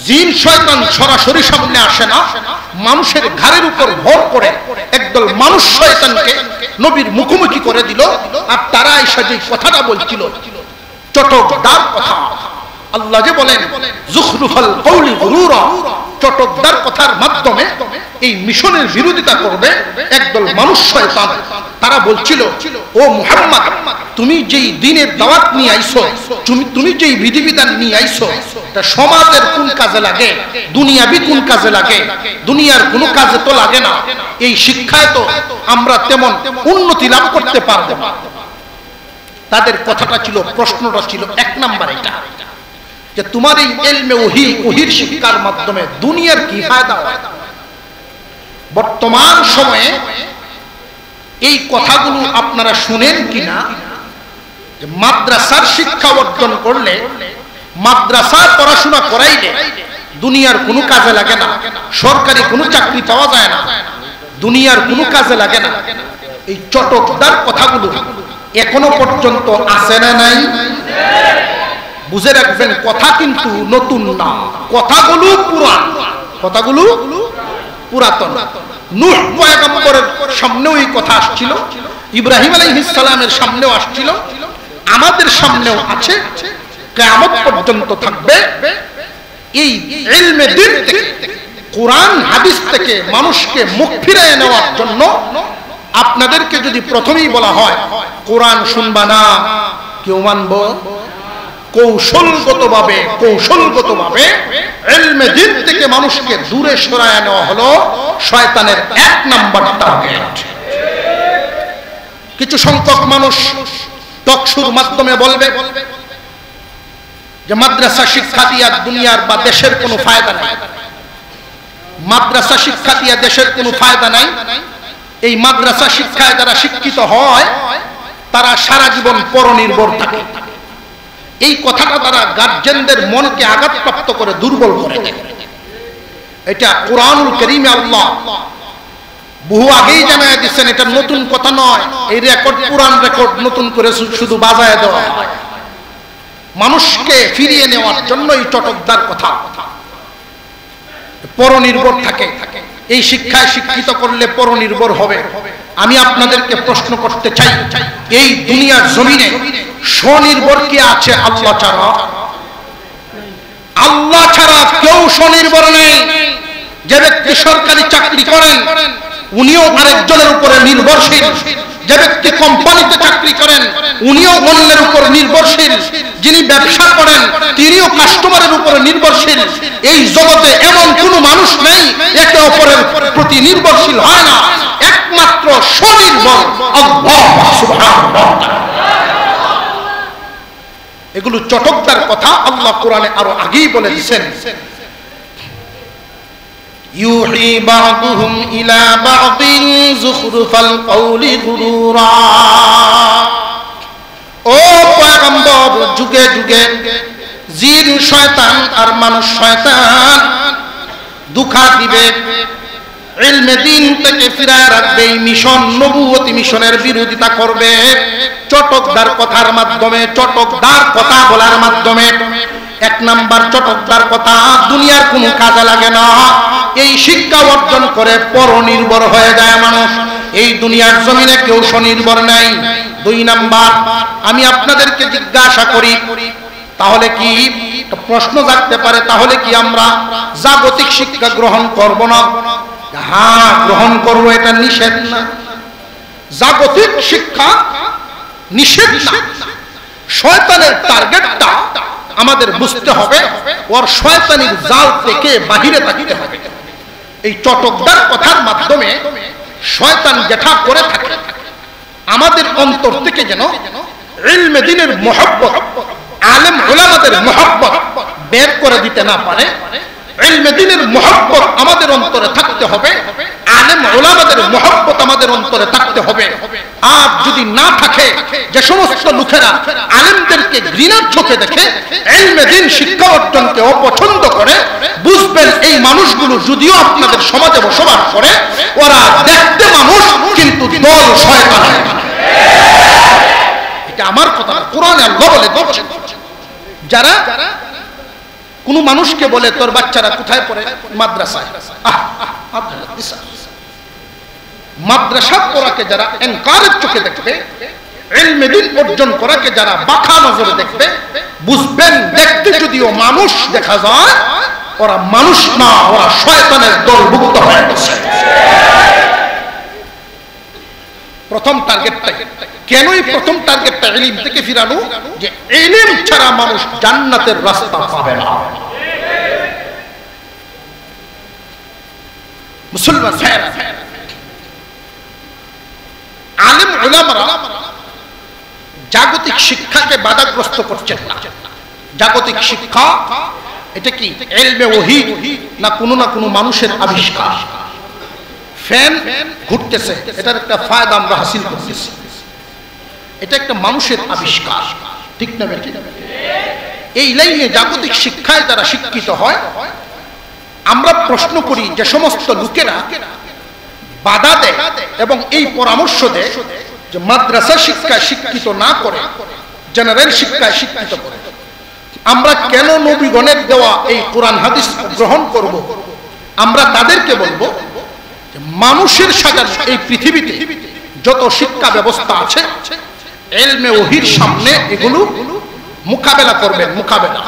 জিন শয়তান সরাসরি সামনে আসে না, মানুষের ঘাড়ের উপর ভর করে একদল মানুষ শয়তানকে নবীর মুখোমুখি করে দিল। আর তারা এসে যে কথাটা বলছিল, চটকদার কথা, আল্লাহ যে বলেন যুখরুফাল কওলি গুরুরা, চটকদার কথার মাধ্যমে এই মিশনের বিরোধিতা করবে একদল মানুষ শয়তান। তারা বলছিল, ও মুহাম্মদ, তুমি যেই দ্বীনের দাওয়াত নিয়ে আইছো, তুমি যেই বিধিবিধান নিয়ে আইছো, তা সমাজের কোন কাজে লাগে, দুনিয়াবি কোন কাজে লাগে? দুনিয়ার কোনো কাজে তো লাগে না। এই শিক্ষায় তো আমরা তেমন উন্নতি লাভ করতে পারবো না। তাদের কথাটা ছিল, প্রশ্নটা ছিল এক নাম্বার এটা, যে তোমার এই ইলমে ওহীর শিক্ষার মাধ্যমে দুনিয়ার কি ফায়দা হয়? বর্তমান সময়ে এই কথাগুলো আপনারা শুনেন কিনা, যে মাদ্রাসার শিক্ষা অর্জন করলে, মাদ্রাসার পড়াশোনা করাইলে দুনিয়ার কোনো কাজে লাগে না, সরকারি কোনো চাকরি পাওয়া যায় না, দুনিয়ার কোনো কাজে লাগে না। এই চটকদার কথাগুলো এখনো পর্যন্ত আছে না নাই? বুঝে রাখবেন, কথা কিন্তু নতুন না, কথাগুলো পুরান, কথাগুলো পুরাতন। নূহ পয়গম্বরের সামনেও এই কথা আসছিল, ইব্রাহিম আলাইহিস সালামের সামনেও আসছিল, আমাদের সামনেও আছে, কিয়ামত পর্যন্ত থাকবে। এই ইলমে দ্বীন থেকে, কোরআন হাদিস থেকে মানুষকে মুখ ফিরিয়ে নেওয়ার জন্য আপনাদেরকে যদি প্রথমেই বলা হয় কোরআন শুনবা না, কেউ মানবো? কৌশলগতভাবে ইলমে দ্বীন থেকে মানুষকে দূরে সরায় নেওয়া হলো শয়তানের এক নাম্বার টার্গেট। কিছু সংখ্যক মানুষ টকশুর মাধ্যমে বলবে যে মাদ্রাসা শিক্ষা দিয়া দুনিয়ার বা দেশের কোনো ফায়দা নাই, মাদ্রাসা শিক্ষা দিয়া দেশের কোনো ফায়দা নাই। এই মাদ্রাসা শিক্ষায় যারা শিক্ষিত হয় তারা সারা জীবন পরনির্ভর থাকে। এই কথাটা তারা গার্জেনদের মনকে আঘাতপ্রাপ্ত করে, দুর্বল করে দেয়। এটা কোরআনুল কারীমে আল্লাহ বহু আগেই জানায় দিচ্ছেন, এটা নতুন কথা নয়। এই রেকর্ড, পুরান রেকর্ড নতুন করে শুধু বাজায় দেওয়া হয় মানুষকে ফিরিয়ে নেওয়ার জন্য। এই চটকদার কথা, পরনির্ভর থাকে। এই শিক্ষায় শিক্ষিত করলে পরনির্ভর হবে। আমি আপনাদেরকে প্রশ্ন করতে চাই, এই দুনিয়ার জমিনে স্বনির্ভর কে আছে? আল্লাহ ছাড়া। আল্লাহ ছাড়া কেউ স্বনির্ভর নেই। যে ব্যক্তি সরকারি চাকরি করেন উনিও আরেকজনের উপরে নির্ভরশীল, যে ব্যক্তি কোম্পানিতে চাকরি করেন উনিও অন্যের উপর নির্ভরশীল, যিনি ব্যবসা করেন তিনিও কাস্টমারের উপরে নির্ভরশীল। এই জগতে এমন কোনো মানুষ নেই একে অপরের প্রতি নির্ভরশীল হয় না, একমাত্র স্বনির্ভর আল্লাহ সুবহানাহু। এগুলো চটকদার কথা। আল্লাহ কোরআনে আরো আগেই বলে দিয়েছেন, ইউহি বা'দুহুম ইলা বা'দিন যুখরুফাল কওলি গুরুরা। ও পয়গম্বর, যুগে যুগে জিন শয়তান আর মানুষ শয়তান দুঃখা দিবে, ইলমে দ্বীন থেকে ফিরায় রাখবে। এই মিশন, নবুয়তি মিশনের বিরোধিতা করবে চটকদার কথার মাধ্যমে, চটকদার কথা বলার মাধ্যমে। এক নাম্বার চটকদার কথা, দুনিয়ার কোনো কাজে লাগে না। এই শিক্ষা অর্জন করে পরনির্ভর হয়ে যায় মানুষ। এই দুনিয়ার জমিনে কেউ স্বনির্ভর নাই। দুই নাম্বার, আমি আপনাদেরকে জিজ্ঞাসা করি, তাহলে কি প্রশ্ন জাগতে পারে, তাহলে কি আমরা জাগতিক শিক্ষা গ্রহণ করব না? হ্যাঁ, গ্রহণ করবো, এটা নিষেধ না। জাগতিক শিক্ষা নিষেধ না। শয়তানের টার্গেটটা আমাদের বুঝতে হবে, ওর শয়তানির জাল থেকে বাহিরে থাকতে হবে। এই চটকদার কথার মাধ্যমে শয়তান যেটা করে থাকে, আমাদের অন্তর থেকে যেন ইলমে দ্বীনের মহব্বত, আলেম উলামাদের মহব্বত বের করে দিতে না পারে, ইলমে দ্বীনের মুহাব্বত আমাদের অন্তরে থাকতে হবে, আলেম উলামাদের মুহাব্বত আমাদের অন্তরে থাকতে হবে। আর যদি না থাকে, যে সমস্ত লোকেরা আলেমদেরকে ঘৃণার চোখে দেখে, ইলমে দ্বীন শিক্ষা অর্জনকে অপছন্দ করে, বুঝবেন এই মানুষগুলো যদিও আপনাদের সমাজে বসবাস করে, ওরা দেখতে মানুষ কিন্তু দল শয়তান। এটা আমার কথা না, কোরআনে আল্লাহ বলে দিয়েছেন। যারা কোন মানুষকে বলে তোর বাচ্চারা কোথায় পড়ে, মাদ্রাসায়, মাদ্রাসা পড়াকে যারা এনকারের চোখে দেখবে, ইলমে দ্বীন অর্জন করাকে যারা বাঁকা নজরে দেখবে, বুঝবেন দেখতে যদিও মানুষ দেখা যায়, ওরা মানুষ না, ওরা শয়তানের দলভুক্ত হয়ে গেছে। প্রথম টার্গেটটাই কেনই প্রথম টার্গেটটা ইলম থেকে ফিরানো, যে ইলম ছাড়া মানুষ জান্নাতের রাস্তা পাবে না। মুসলমান ভাইরা, আলেম উলামারা জাগতিক শিক্ষাকে বাধাগ্রস্ত করছেন না। জাগতিক শিক্ষা এটা কি ইলমে ওহী না কোনো মানুষের আবিষ্কার? ফ্যান ঘুরতেছে, এটার একটা ফায়দা আমরা হাসিল করতেছি, এটা একটা মানুষের আবিষ্কার, ঠিক না বেটি? এই লাইনে জাগতিক শিক্ষায় যারা শিক্ষিত হয়, আমরা প্রশ্ন করি যে সমস্ত লোকেরা বাধা দেয় এবং এই পরামর্শ দেয় যে মাদ্রাসা শিক্ষায় শিক্ষিত না করে জেনারেল শিক্ষায় শিক্ষিত করে, আমরা কেন নবীগণের দেওয়া এই কোরআন হাদিস গ্রহণ করব? আমরা তাদেরকে বলবো যে মানুষের সাথে এই পৃথিবীতে যত শিক্ষা ব্যবস্থা আছে, ইলমে ওহীর সামনে এগুলো মোকাবেলা করবেন। মোকাবেলা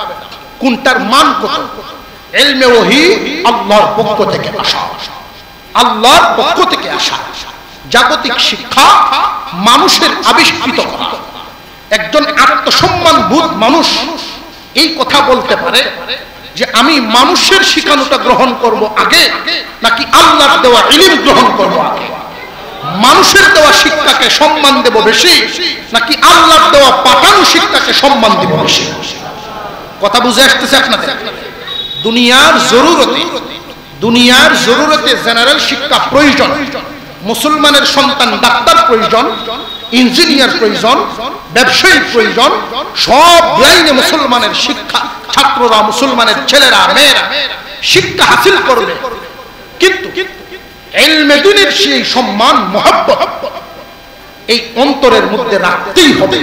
কোনটার মান কত? ইলমে ওহী আল্লাহর পক্ষ থেকে আসা, আল্লাহর পক্ষ থেকে আসা। জাগতিক শিক্ষা মানুষের আবিষ্কৃত করা। একজন আত্মসম্মানবোধ মানুষ এই কথা বলতে পারে যে আমি মানুষের শিখানোটা গ্রহণ করব আগে, নাকি আল্লাহর দেওয়া ইলম গ্রহণ করব আগে? মানুষের দেওয়া শিক্ষাকে সম্মান দেব বেশি, নাকি আল্লাহর দেওয়া পাঠানো শিক্ষাকে সম্মান দেব বেশি? কথা বুঝে আসতেছে আপনাদের? দুনিয়ার জরুরতে জেনারেল শিক্ষা প্রয়োজন। মুসলমানের সন্তান ডাক্তার প্রয়োজন, ইঞ্জিনিয়ার প্রয়োজন, ব্যবসায়ী প্রয়োজন। সব লাইনে মুসলমানের শিক্ষা, ছাত্ররা, মুসলমানের ছেলেরা মেয়েরা শিক্ষা হাসিল করবে, কিন্তু ইলমে দ্বীনের সেই সম্মান মুহাব্বত এই অন্তরের মধ্যে রাখতেই হবে।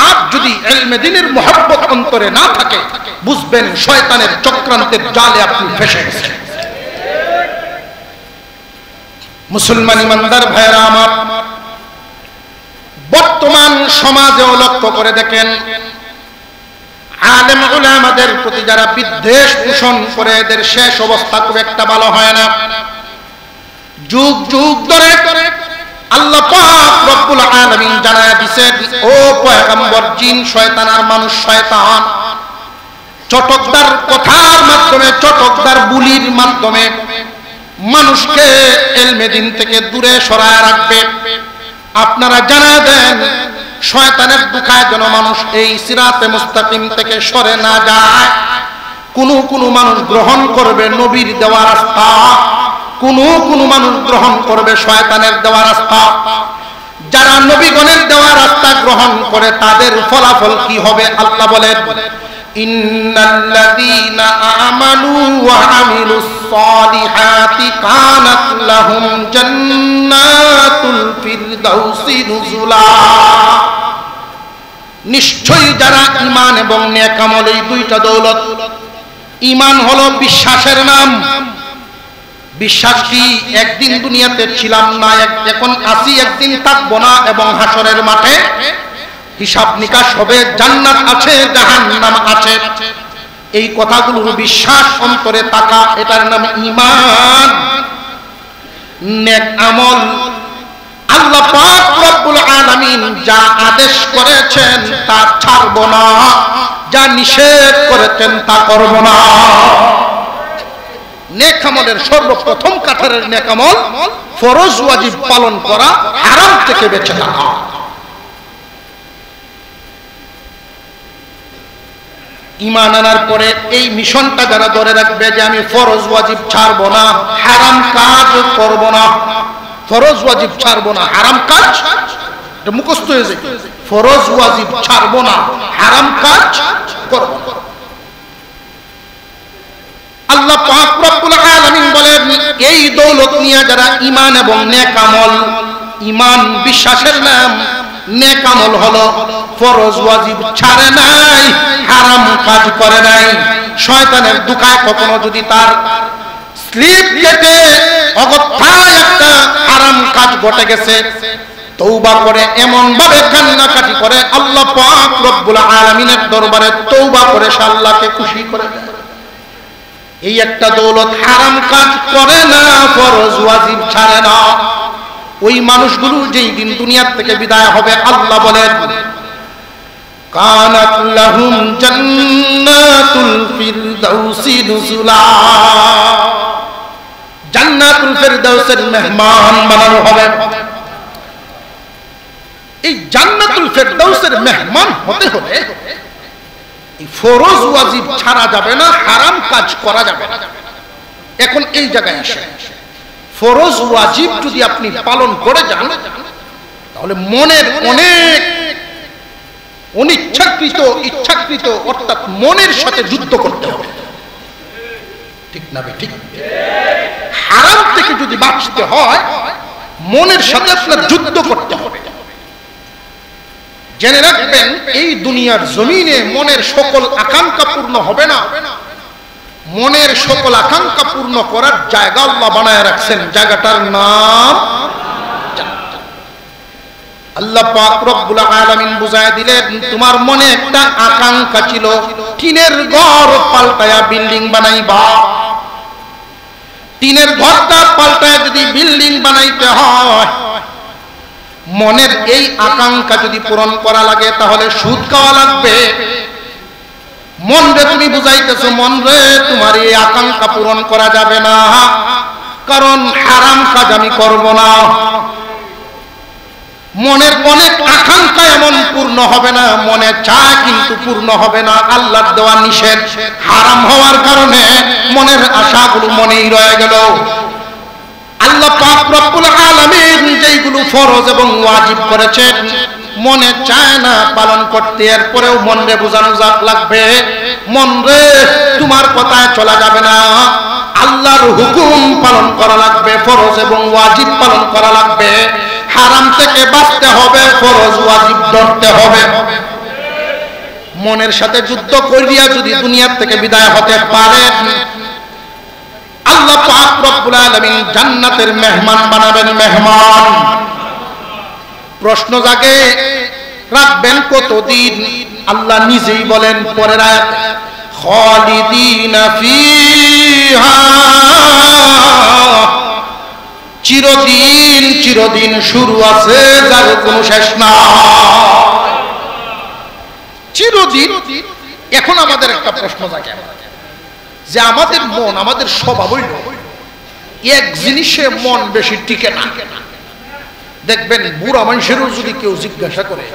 আর যদি ইলমে দ্বীনের মুহাব্বত অন্তরে না থাকে, বুঝবেন শয়তানের চক্রান্তের জালে আপনি ফেঁসে গেছেন। মুসলমান ইমানদার ভাইরা আমার, বর্তমান সমাজেও লক্ষ্য করে দেখেন, আলেম উলামাদের প্রতি যারা বিদ্বেষ পোষণ করে, এদের শেষ অবস্থা খুব একটা ভালো হয় না। যুগ যুগ ধরে আল্লাহ পাক রব্বুল আলামিন জানায়া দিয়েছেন, ও পয়গম্বর, জিন শয়তান আর মানুষ শয়তান চটকদার কথার মাধ্যমে, চটকদার বুলির মাধ্যমে মানুষকে ইলমে দ্বীন থেকে দূরে সরায় রাখবে। আপনারা জানা দেন, শয়তানের দুখায় যেন মানুষ এই সিরাতে মুস্তাকিম থেকে সরে না যায়। কোন মানুষ গ্রহণ করবে নবীর দেওয়া রাস্তা, কোন মানুষ গ্রহণ করবে শয়তানের দেওয়া রাস্তা। যারা নবীগণের দেওয়া রাস্তা গ্রহণ করে, তাদের ফলাফল কি হবে? আল্লাহ বলেন, ইন্নাল্লাযীনা আমানু ওয়া আমিলুস সালিহাতি কানাত লাহুম জান্নাতুল ফিরদাউসি নুজুলা। নিশ্চয়ই যারা ঈমান এবং নেক আমল, এই দুইটা দৌলত। ঈমান হলো বিশ্বাসের নাম। বিশ্বাস কি? একদিন দুনিয়াতে ছিলাম না, এখন আছি, একদিন থাকবো না, এবং হাসরের মাঠে হিসাব নিকাশ হবে, জান্নাত আছে, জাহান্নাম আছে। এই কথাগুলোর বিশ্বাস অন্তরে থাকা, এটার নাম ঈমান। নেক আমল, আল্লাহ পাক রব্বুল আলামিন যা আদেশ করেছেন তা ছাড়ব না, যা নিষেধ করেছেন তা করব না। নেক আমলের সর্বপ্রথম কাঠারের নেক আমল ফরজ ওয়াজিব পালন করা, হারাম থেকে বেঁচে থাকা। ঈমান আনার পরে এই মিশনটা যারা ধরে রাখবে যে আমি ফরজ ওয়াজিব ছাড়বো না, হারাম কাজ করব না, ফরজ ওয়াজিব ছাড়বো না, হারাম কাজ, এটা মুখস্থ হয়ে যায়, ফরজ ওয়াজিব ছাড়বো না, হারাম কাজ করব না। আল্লাহ পাক রব্বুল আলামিন বলেন এই দৌলত নিয়ে যারা ঈমান এবং নেক আমল, ঈমান বিশ্বাসের নাম, নেক আমল হলো ফরজ ওয়াজিব ছাড়ে নাই, হারাম কাজ করে নাই, শয়তানের দুকায় কখনো যদি তার স্লিপ কেটে অগত্যায় একটা হারাম কাজ ঘটে গেছে, তওবা করে এমন ভাবে কান্নাকাটি করে আল্লাহ পাক রব্বুল আলামিনের দরবারে তওবা করে সে আল্লাহকে খুশি করে দেয়। এই একটা দৌলত, হারাম কাজ করে না, ফরজ ওয়াজিব ছাড়ে না। ওই মানুষগুলো যেই দিন দুনিয়ার থেকে বিদায় হবে আল্লাহ বলেন কানাত লাহুম জান্নাতুল ফিরদাউসি নুজুলা, জান্নাতুল ফিরদাউসের মেহমান বানানো হবে। এই জান্নাতুল ফিরদাউসের মেহমান হতে হলে এই ফরজ ওয়াজিব ছাড়া যাবে না, হারাম কাজ করা যাবে না। এখন এই জায়গায় আসে, ফরজ ওয়াজিব যদি আপনি পালন করে যান তাহলে মনের অনেক অনিচ্ছাকৃত ইচ্ছাকৃত অর্থাৎ মনের সাথে যুদ্ধ করতে হবে, ঠিক না ঠিক? হারাম থেকে যদি বাঁচতে হয় মনের সাথে আপনার যুদ্ধ করতে হবে। জেনে রাখবেন এই দুনিয়ার জমিনে মনের সকল আকাঙ্ক্ষা পূর্ণ হবে না, মনের সকল আকাঙ্ক্ষা পূর্ণ করার জায়গা আল্লাহ বানায় রাখছেন, জায়গাটার নাম জান্নাত। আল্লাহ পাক রব্বুল আলামিন বুঝায় দিলেন তোমার মনে একটা আকাঙ্ক্ষা ছিল টিনের ঘর পাল্টায়া বিল্ডিং বানাইবা, টিনের ঘরটা পাল্টায়া যদি বিল্ডিং বানাইতে হয়, মনের এই আকাঙ্ক্ষা যদি পূরণ করা লাগে তাহলে সুদ খাওয়া লাগবে। মন রে তুমি বুঝাইতেছো মন রে তোমার এই আকাঙ্ক্ষা পূরণ করা যাবে না, কারণ হারাম কাজ আমি করব না। মনের অনেক আকাঙ্ক্ষা এমন পূর্ণ হবে না, মনে চায় কিন্তু পূর্ণ হবে না, আল্লাহর দেওয়া নিষেধ হারাম হওয়ার কারণে মনের আশাগুলো মনেই রয়ে গেল। আল্লাহ পাক রব্বুল আলামিন যেইগুলো ফরজ এবং ওয়াজিব করেছেন মনে চায় না পালন করতে, এরপরেও মনরে বোঝানো লাগবে মন রে তোমার কথায় চলা যাবে না, আল্লাহর হুকুম পালন করা লাগবে, ফরজ এবং ওয়াজিব পালন করা লাগবে, হারাম থেকে বাঁচতে হবে, ফরজ ওয়াজিব ধরতে হবে। মনের সাথে যুদ্ধ করিয়া যদি দুনিয়ার থেকে বিদায় হতে পারেন আল্লাহ পাক রব্বুল আলামিন জান্নাতের মেহমান বানাবেন। মেহমান প্রশ্ন জাগে রাখবেন কতদিন? আল্লাহ নিজেই বলেন পরের আয়াতে খালিদিনা ফিহা, চিরদিন চিরদিন শুরু আছে যার কোনো শেষ নাই, চিরদিন। এখন আমাদের একটা প্রশ্ন জাগে যে আমাদের মন, আমাদের স্বভাবই এক জিনিসে মন বেশি টিকে না। দেখবেন বুড়া মানুষেরও যদি কেউ জিজ্ঞাসা করে,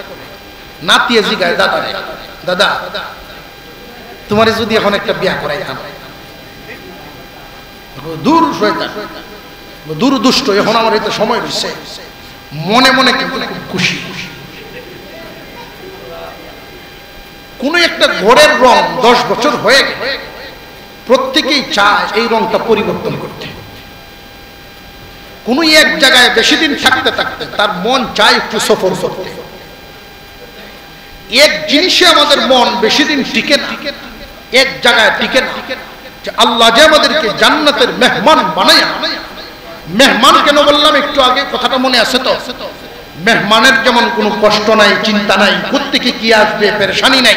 নাতিয়ে জিজ্ঞায় দাদা রে দাদা তোমার যদি এখন একটা বিয়া করাইতাম, দূর শয়তান দূর দুষ্ট, এখন আমার এতে সময় রয়েছে, মনে মনে কিন্তু খুব খুশি। কোন একটা ঘরের রং 10 বছর হয়ে গেলে প্রত্যেকেই চায় এই রংটা পরিবর্তন করতে। কোন এক জায়গায় বেশি দিন থাকতে থাকতে তার মন চায় একটু সফর করতে। এক জিনিসে আমাদের মন বেশি দিন টিকে না, এক জায়গায় টিকে না। আল্লাহ যে আমাদেরকে জান্নাতের মেহমান বানায়া, মেহমান কেন বললাম একটু আগে, কথাটা মনে আছে তো? মেহমানের যেমন কোনো কষ্ট নাই, চিন্তা নাই, প্রত্যেকে কি আসবে পেরেশানি নাই,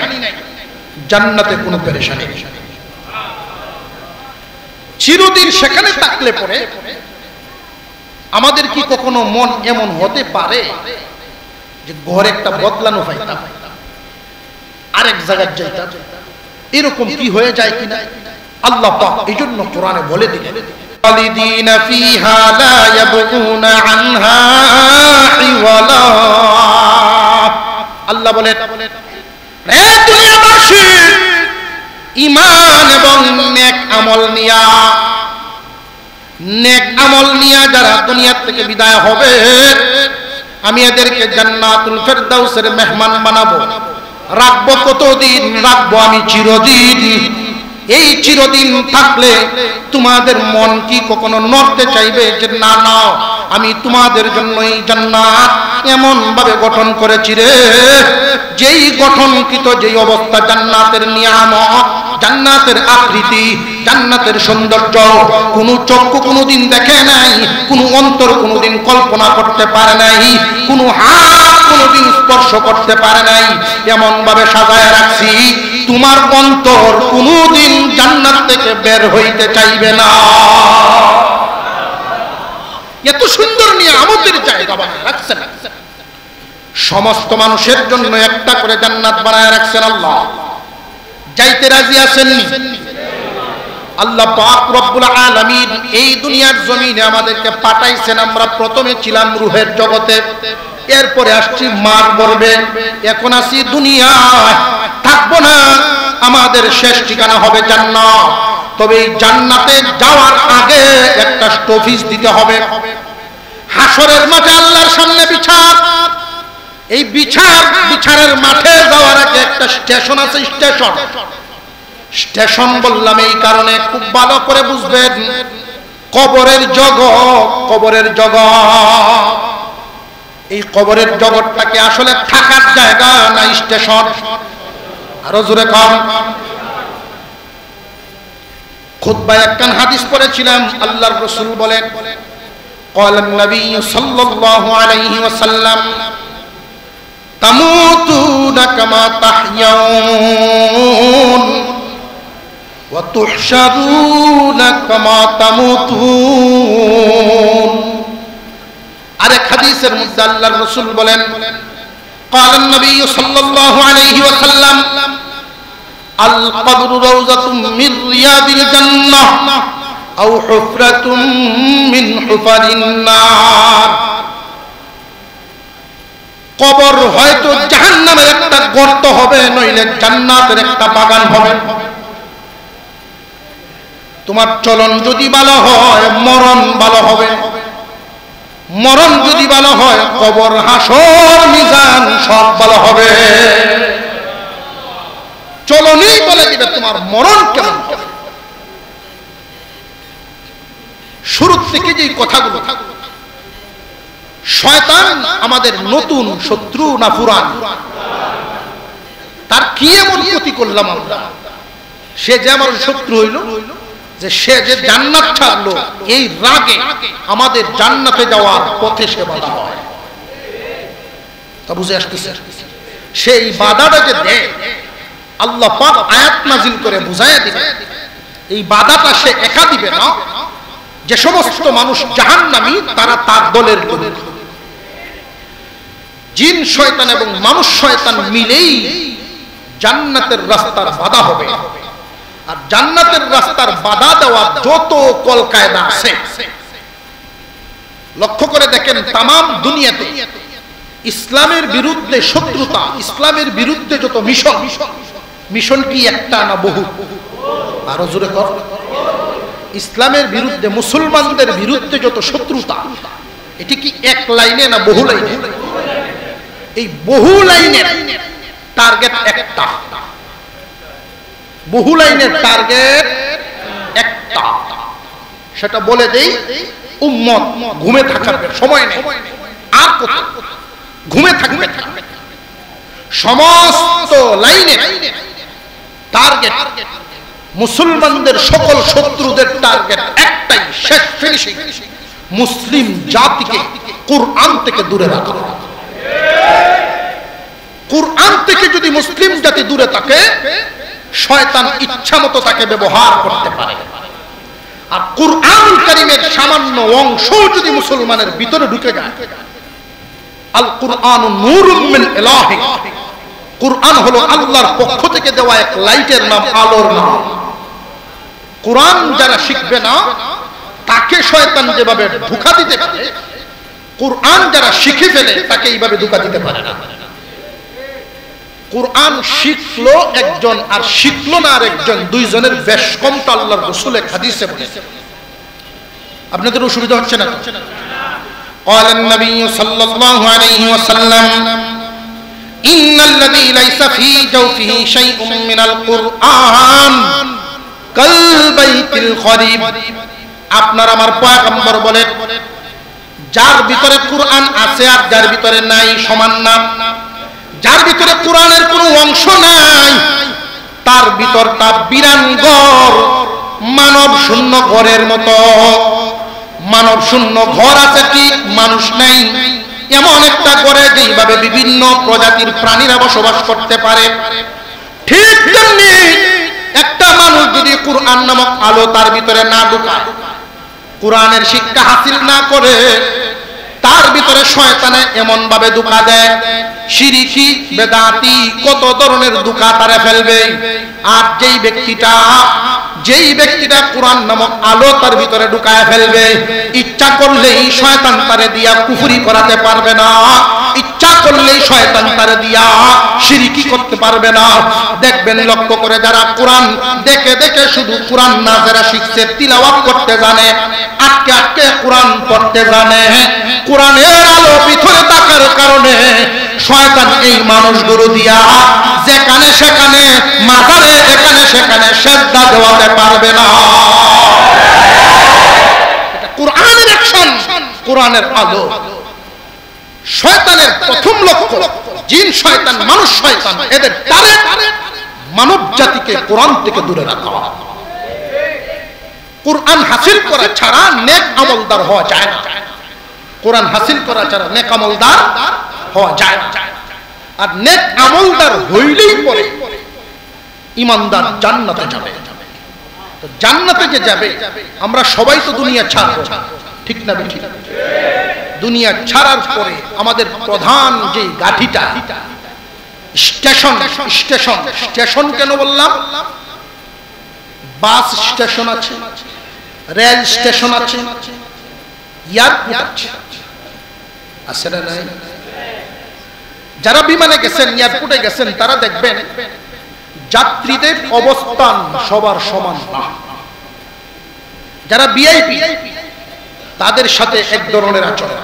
জান্নাতে কোনো পেরেশানি নেই। চিরদিন সেখানে থাকলে পরে আমাদের কি কখনো মন এমন হতে পারে যে ঘর একটা বদলানো পাইতাম, আরেক জায়গায় যাইতাম, এরকম কি হয়ে যায় কিনা? আল্লাহ পাক এই জন্য কোরআনে বলে দিলেন খালিদিনা ফিহা লা ইয়াবগুনা আনহা হিওয়ালা। আল্লাহ বলেন হে দুনিয়াবাসী ঈমান এবং নেক আমল নিয়া যারা দুনিয়া থেকে বিদায় হবে, আমি এদেরকে জান্নাতুল ফেরদাউসের মেহমান বানাবো। রাখবো কতদিন? রাখবো আমি চিরদিন। এই চিরদিন থাকলে তোমাদের মন কি কখনো নড়তে চাইবে যে না না, আমি তোমাদের জন্য এই জান্নাত এমন ভাবে গঠন করেছি রে, যেই গঠনকৃত যেই অবস্থা, জান্নাতের নিয়ামত, জান্নাতের আকৃতি, জান্নাতের সৌন্দর্য কোনো চক্ষু কোনোদিন দেখে নাই, কোনো অন্তর কোনোদিন কল্পনা করতে পারে নাই, কোনো হাত কোনোদিন স্পর্শ করতে পারে নাই, এমন ভাবে সাজায় রাখছি তোমার অন্তর কোনোদিন জান্নাত থেকে বের হইতে চাইবে না। এত সুন্দর নিয়ামতের জায়গা বানায় রাখছেন। সমস্ত মানুষের জন্য একটা করে জান্নাত বানায় রাখছেন আল্লাহ। যাইতে রাজি আছেননি? আল্লাহ পাক রব্বুল আলামিন এই দুনিয়ার জমিনে আমাদেরকে পাঠাইছেন। আমরা প্রথমে ছিলাম রূহের জগতে, এরপরে আসছি মার গর্ভে, এখন আসি দুনিয়ায়, থাকবো না। আমাদের শেষ ঠিকানা হবে জান্নাত। তবে এই জান্নাতে যাওয়ার আগে একটা স্টপিজ দিতে হবে। হাসরের মাঠে আল্লাহর সামনে বিচার। এই বিচারের মাঠে যাওয়ার আগে একটা স্টেশন আছে। স্টেশন বললাম এই কারণে, খুব ভালো করে বুঝবেন, কবরের জগৎ। এই কবরের জগৎটাকে আসলে থাকার জায়গা না স্টেশন? আরো জোরে কম। খুতবায় একখান হাদিস পড়েছিলাম, আল্লাহর রাসূল বলেন, ক্বালান নবী সাল্লাল্লাহু আলাইহি ওয়াসাল্লাম, তামুতুনা কামা তাহইয়াউন ওয়া তুহশারুনা কামা তামুতুন। আরেক হাদিসের মধ্যে আল্লাহর রাসূল বলেন, ক্বালান নবী সাল্লাল্লাহু আলাইহি ওয়াসাল্লাম, আল কবরু রাওযাতুম মিন রিয়াদিল জান্নাহ আও হুফরাতুম মিন হুফারিন নার। কবর হয়তো জাহান্নামের একটা গর্ত হবে, নইলে জান্নাতের একটা বাগান হবে। তোমার চলন যদি ভালো হয়, মরণ ভালো হবে। মরণ যদি ভালো হয়, কবর, হাসর, মিজান সব ভালো হবে। চলনই বলে দিবে তোমার মরণ কেমন হবে। শুরুর থেকে যে কথাগুলো, শয়তান আমাদের নতুন শত্রু না পুরান? তার কি এমন ক্ষতি করলাম আমরা? সে যে আমার শত্রু হইল, যে সে যে জান্নাত ছাড়লো, এই রাগে আমাদের জান্নাতে যাওয়ার পথে সে বাধা হয়। তা বুঝে আসতেছে? সেই বাধাটা যে দেয়, আল্লাহ পাক আয়াত নাজিল করে বুঝাইয়া দিবে। এই বাধাটা সে একা দিবে না। যে সমস্ত মানুষ জাহান্নামী, তারা তার দলের লোক। জিন শয়তান এবং মানুষ শয়তান মিলেই জান্নাতের রাস্তার বাধা হবে। আর জান্নাতের রাস্তার বাধা দেওয়া যত কলকায়দা আছে, লক্ষ্য করে দেখেন, তাম দুনিয়াতে ইসলামের বিরুদ্ধে শত্রুতা, ইসলামের বিরুদ্ধে যত মিশন কি একটা না বহু? আরো জোরে কর। ইসলামের বিরুদ্ধে, মুসলমানদের বিরুদ্ধে যত শত্রুতা, এটি কি এক লাইনে না বহু লাইনে? এই বহু লাইনের টার্গেট একটা। বহু লাইনের টার্গেট একটা। সেটা বলে দেই, উম্মত ঘুমে থাকার সময় নেই। আর কত ঘুমে থাকবে? সমস্ত লাইনে টার্গেট, মুসলমানদের সকল শত্রুদের টার্গেট একটাই, শেষ ফিনিশিং, মুসলিম জাতিকে কুরআন থেকে দূরে রাখা। কুরআন থেকে যদি মুসলিম জাতি দূরে থাকে, শয়তান ইচ্ছা মতো তাকে ব্যবহার করতে পারে। আর কুরআনুল কারীমের সামান্য অংশ যদি মুসলমানের ভিতরে ঢুকে যায়, আল কুরআন নূরুম মিন ইলাহি, কুরআন হলো আল্লাহর পক্ষ থেকে দেওয়া এক লাইটের নাম, আলোর নাম। কুরআন যারা শিখবে না, তাকে শয়তান যেভাবে ধোঁকা দিতে পারে, কুরআন যারা শিখে ফেলে তাকে এইভাবে ধোঁকা দিতে পারে না। কোরআন শিখলো একজন আর শিখলো না আরেকজন, দুইজনের বেশ কমটা আল্লাহর রাসূল এক হাদিসে বলেছেন। আপনাদের অসুবিধা হচ্ছে না? قال النبي صلى الله عليه وسلم إن الذي ليس في جوفه شيء من القرآن كالبيت الخريب। আপনার আমার পয়গম্বর বলেন, যার ভিতরে কোরআন আছে আর যার ভিতরে নাই সমান না। যার ভিতরে কোরআনের কোনো অংশ নাই তার ভিতরটা বিরান ঘর, মানব শূন্য ঘরের মতো। মানব শূন্য ঘর আছে ঠিক, মানুষ নাই এমন একটা ঘরে যেইভাবে বিভিন্ন প্রজাতির প্রাণীরা বসবাস করতে পারে, ঠিক তেমনি একটা মানুষ যদি কোরআন নামক আলো তার ভিতরে না ঢুকায়, কোরআনের শিক্ষা হাসিল না করে, তার ভিতরে শয়তানে এমন ভাবে ধোঁকা দেয়, শিরকি বেদাতি কত ধরনের ধোঁকা তারে ফেলবে। আর যেই ব্যক্তিটা কোরআন নামক আলো তার ভিতরে ঢুকায় ফেলবে, ইচ্ছা করলেই শয়তান তারে দিয়া কুফরি করাতে পারবে না, ইচ্ছা করলেই শয়তান তারে দিয়া শিরকি করতে পারবে না। দেখবেন লক্ষ্য করে, যারা কোরআন দেখে দেখে শুধু কোরআন না যারা শিখছে, তিলাওয়াত করতে জানে, আটকে আটকে কোরআন পড়তে জানে, কোরআনের আলো ভিতরে থাকার কারণে শয়তান এই মানুষগুলো দিয়া যেখানে সেখানে মাজারে এখানে সেখানে সেজদা দেওয়াতে পারবে না। এটা কোরআনের অ্যাকশন, কোরআনের আলো। শয়তানের প্রথম লক্ষ্য, জিন শয়তান মানুষ শয়তান, এদের টার্গেট মানব জাতিকে কোরআন থেকে দূরে রাখা। কোরআন হাসিল করা ছাড়া নেক আমলদার হওয়া যায় না। কোরআন হাসিল করা ছাড়া নেক আমলদার হওয়া যায় না। আর নেক আমলদার হইলেই পরে ঈমানদার জান্নাতে যাবে। তো জান্নাতে যে যাবে, আমরা সবাই তো দুনিয়া ছাড়ব, ঠিক না ঠিক? দুনিয়া ছাড়ার পরে আমাদের প্রধান যে গাঠিটা স্টেশন। স্টেশন কেন বললাম? বাস স্টেশন আছে, রেল স্টেশন আছে, এয়ারপোর্ট আছে না নাই? যারা বিমানে গেছেন, এয়ারপোর্টে গেছেন, তারা দেখবেন যাত্রীদের অবস্থান সবার সমান না। যারা ভিআইপি তাদের সাথে এক ধরনের আচরণ।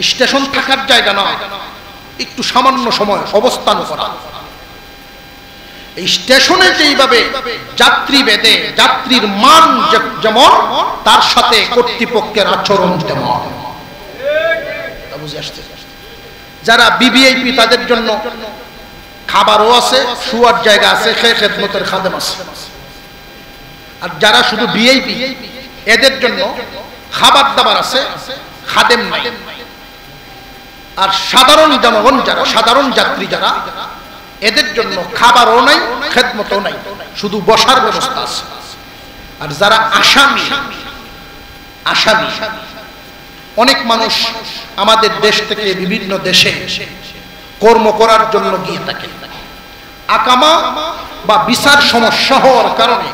স্টেশন থাকার জায়গা না, একটু সামান্য সময় অবস্থান করা। এই স্টেশনে যেইভাবে যাত্রী বেঁধে, যাত্রীর মান যেমন, তার সাথে কর্তৃপক্ষের আচরণ তেমন। যারা ভিভিআইপি তাদের জন্য খাবারও আছে, শুয়ার জায়গা আছে, খেদমতের খাদেম আছে। আর যারা শুধু ভিআইপি এদের জন্য খাবার দাবার আছে, খাদেম নাই। আর সাধারণ জনগণ যারা, সাধারণ যাত্রী যারা, এদের জন্য খাবারও নাই, খেদমতও নাই, শুধু বসার ব্যবস্থা আছে। আর যারা আসামি, অনেক মানুষ আমাদের দেশ থেকে বিভিন্ন দেশে কর্ম করার জন্য গিয়ে থাকে। আকামা বা ভিসার সমস্যা হওয়ার কারণে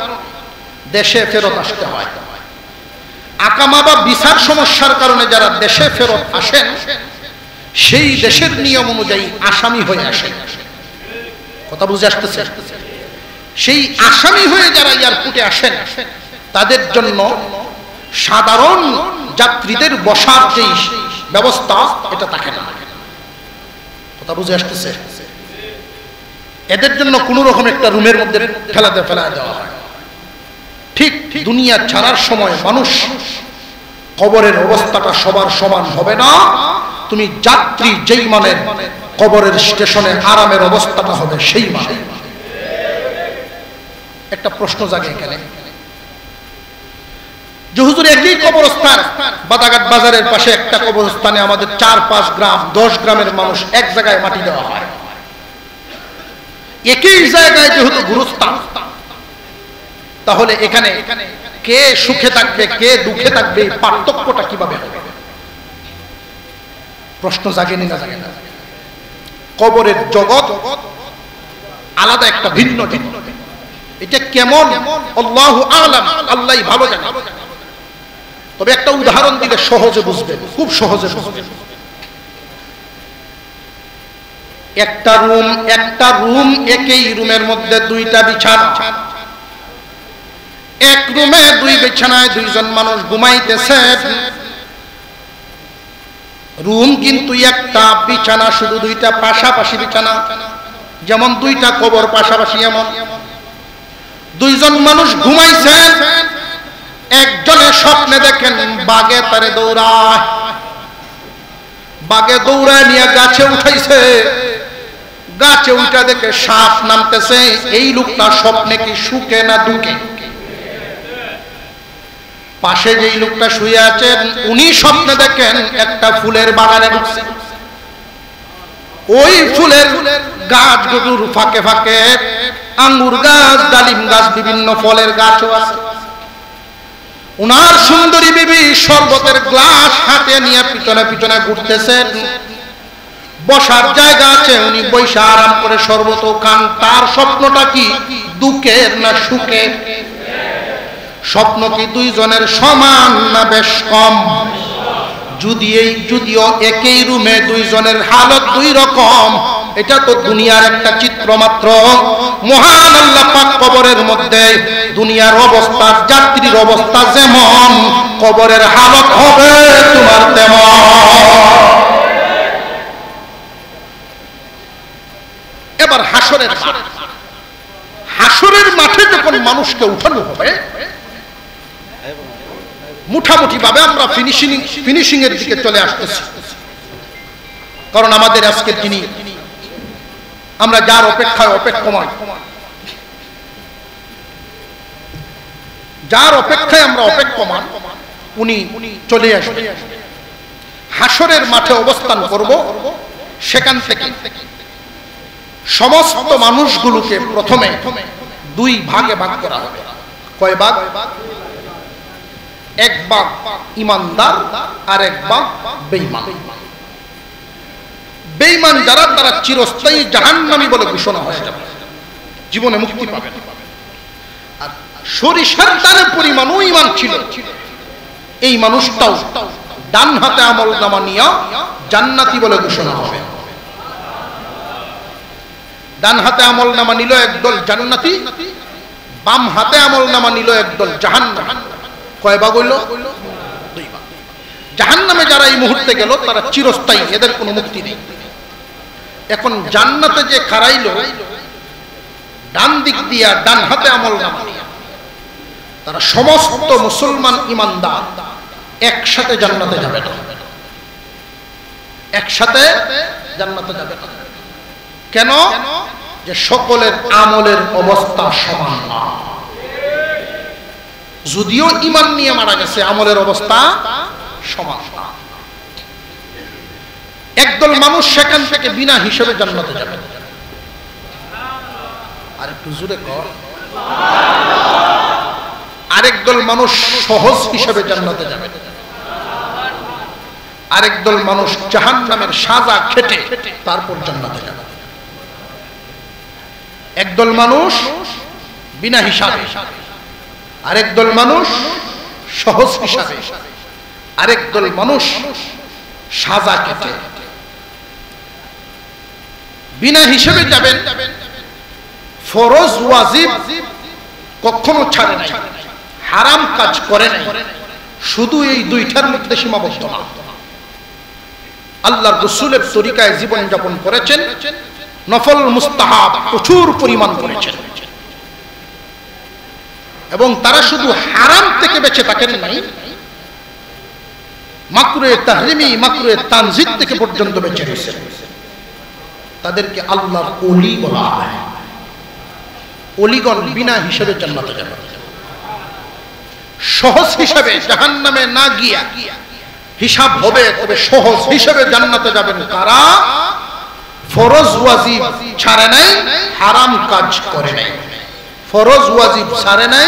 দেশে ফেরত আসতে হয়। আকামা বা ভিসার সমস্যার কারণে যারা দেশে ফেরত আসেন, সেই দেশের নিয়ম অনুযায়ী আসামি হয়ে আসেন। কথা বুঝে আসতেছে? সেই আসামি হয়ে যারা এয়ারপোর্টে আসেন, তাদের জন্য সাধারণ যাত্রীদের বসার যে ব্যবস্থা, এটা থাকে না। কথা বুঝে আসতেছে? এদের জন্য কোন রকম একটা রুমের মধ্যে ফেলা দেওয়া হয়। ঠিক দুনিয়া ছাড়ার সময় মানুষ কবরের অবস্থাটা সবার সমান হবে না। তুমি যাত্রী যেই মানের, কবরের স্টেশনে আরামের অবস্থাটা হবে সেই মানে। একটা প্রশ্ন জাগে এখানে, যে হুজুর একই কবরস্থান, বাদাঘাট বাজারের পাশে একটা কবরস্থানে আমাদের 4-5 গ্রাম 10 গ্রামের মানুষ এক জায়গায় মাটি দেওয়া হয়। একই জায়গায় যেহেতু গুরুস্থান, তাহলে এখানে কে সুখে থাকবে কে দুঃখে থাকবে, পার্থক্যটা কিভাবে হবে? প্রশ্ন জাগেনি না জাগে না? কবরের জগৎ আলাদা, একটা ভিন্ন জগৎ। এটা কেমন আল্লাহু আ'লাম, আল্লাহই ভালো জানে। তবে একটা উদাহরণ দিলে সহজে বুঝবেন, খুব সহজে বুঝবেন। একটা রুম, একই রুমের মধ্যে দুইটা বিছানা, এক রুমে দুই বিছানায় দুইজন মানুষ ঘুমাইতেছে। রুম কিন্তু একটা, বিছানা শুধু দুইটা, পাশাপাশি বিছানা, যেমন দুইটা কবর পাশাপাশি। এমন দুইজন মানুষ ঘুমাইছেন। একজনে স্বপ্নে দেখেন বাঘে তারে দৌড়ায়, বাঘে দৌড়ায় নিয়ে গাছে উঠাইছে। গাছে উঠা দেখে সাপ নামতেছে। এই লোকটা স্বপ্নে কি সুখে না দুঃখে? পাশে যেই লোকটা শুয়ে আছেন উনি স্বপ্নে দেখেন একটা ফুলের বাগানে ঢুকছে। ওই ফুলের গাছগুলোর ফাঁকে ফাঁকে আঙ্গুর গাছ, ডালিম গাছ, বিভিন্ন ফলের গাছও আছে। উনার সুন্দরী বিবি শরবতের গ্লাস হাতে নিয়ে পিছনে পিছনে ঘুরতেছেন। বসার জায়গা আছে, উনি বৈশা আরাম করে শরবত খান। তার স্বপ্নটা কি দুঃখের না সুখের? স্বপ্ন কি দুইজনের সমান না বেশ কম? যদিও একই রুমে দুইজনের হালত দুই রকম, এটা তো দুনিয়ার একটা চিত্র মাত্র। মহান আল্লাহ পাক কবরের মধ্যে দুনিয়ার অবস্থা, যাত্রীর অবস্থা যেমন, কবরের হালত হবে তোমার তেমন। এবার হাসরের মাঠে যখন মানুষকে উঠানো হবে, মুঠামুঠি ভাবে আমরা ফিনিশিং এর দিকে চলে আসতেছি। কারণ আমাদের আজকের যিনি, আমরা যার অপেক্ষায় অপেক্ষমান, যার অপেক্ষায় আমরা অপেক্ষমান, উনি চলে আসবেন। হাসরের মাঠে অবস্থান করব। সেখান থেকে সমস্ত মানুষগুলোকে প্রথমে দুই ভাগে ভাগ করা হবে। কয় ভাগ? এক ভাগ ইমানদার আর এক ভাগ বেঈমান। বেঈমান যারা, তারা চিরস্থায়ী জাহান্নামী বলে ঘোষণা হয়ে যাবে, জীবনে মুক্তি পাবে না। আর সরিষার দানের পরিমাণও ঈমান ছিল, এই মানুষটাও ডান হাতে আমলনামা নিয়ে জান্নাতি বলে ঘোষণা হবে। ডান হাতে আমলনামা নিল একদল জান্নাতি, বাম হাতে আমলনামা নিল একদল জাহান্নামী। কয় ভাগ হইল? দুই ভাগ। জাহান্নামে যারা এই মুহূর্তে গেল তারা চিরস্থায়ী, এদের কোনো মুক্তি নেই। এখন জান্নাতে যে খারাইল ডান দিক দিয়া, ডান হাতে আমলনামা নিয়ে, তারা সমস্ত মুসলমান ইমানদার একসাথে জান্নাতে যাবে না, একসাথে জান্নাতে যাবে না। কেন? যে সকলের আমলের অবস্থা সমান না। যদিও ঈমান নিয়ে মারা গেছে, আমলের অবস্থা সমান না। একদল মানুষ সেখান থেকে বিনা হিসেবে জান্নাতে যাবে। আর একটু জোরে কর। আরেকদল মানুষ সহজ হিসেবে জান্নাতে যাবে। আরেকদল মানুষ জাহান্নামের সাজা খেটে তারপর জান্নাতে যাবে। একদল মানুষ বিনা হিসাবে, আরেকদল মানুষ সহজ হিসাবে, আরেকদল মানুষ সাজা খেটে। বিনা হিসেবে যাবেন, ফরজ ওয়াজিব কখনো ছাড়ে নাই, হারাম কাজ করে নাই, শুধু এই দুইটার মধ্যে সীমাবদ্ধ না। আল্লাহর রাসূলের তরিকায় জীবন যাপন করেছেন, নফল মুস্তাহাব প্রচুর পরিমাণ করেছেন, এবং তারা শুধু হারাম থেকে বেঁচে থাকেন নাই, মাকরুহে তাহরিমি, মাকরুহে তানজিদ থেকে পর্যন্ত বেঁচে রয়েছেন। তাদেরকে আল্লাহর ওলি বলা হয়। ওলিগণ বিনা হিসেবে জান্নাতে যাবে। সহজ হিসেবে জাহান্নামে না গিয়া হিসাব হবে, তবে সহজ হিসেবে জান্নাতে যাবেন তারা ফরজ ওয়াজিব ছাড়ে নাই, হারাম কাজ করে নাই। ফরজ ওয়াজিব ছাড়ে নাই,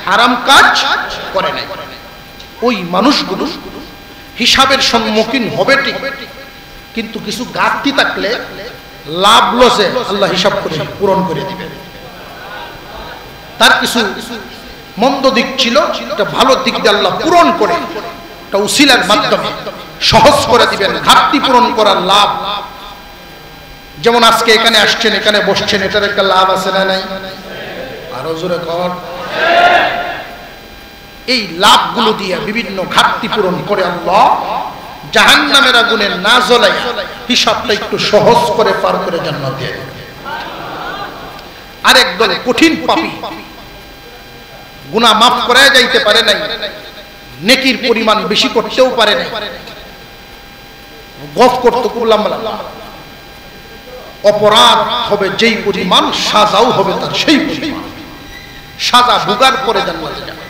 হারাম কাজ করে নাই। ওই মানুষগুলো হিসাবের সম্মুখীন হবে ঠিক, কিন্তু কিছু ঘাটতি থাকলে লাভ লসে আল্লাহ হিসাব করে পূরণ করে দিবেন। তার কিছু মন্দ দিক ছিল, এটা ভালো দিক দিয়ে আল্লাহ পূরণ করে একটা উসিলার মাধ্যমে সহজ করে দিবেন। ঘাটতি পূরণ করার লাভ যেমন আজকে এখানে আসছেন, এখানে বসছেন, এটার একটা লাভ আছে না নাই? আরো জোরে কর। এই লাভগুলো দিয়ে বিভিন্ন ঘাটতি পূরণ করে আল্লাহ জাহান্নামের আগুনে না জ্বলাই হিসাবটা একটু সহজ করে পার করে জান্নাত দিয়ে দেবে। আরেক দল কঠিন পাপী, গুনাহ মাফ করা যাইতে পারে নাই, নেকির পরিমাণ বেশি করতেও পারে নাই, গফ করতে করলাম, অপরাধ হবে যেই পরিমাণ, সাজাও হবে তার সেই পরিমাণ। সাজা ভোগার পরে জান্নাতে যাবে।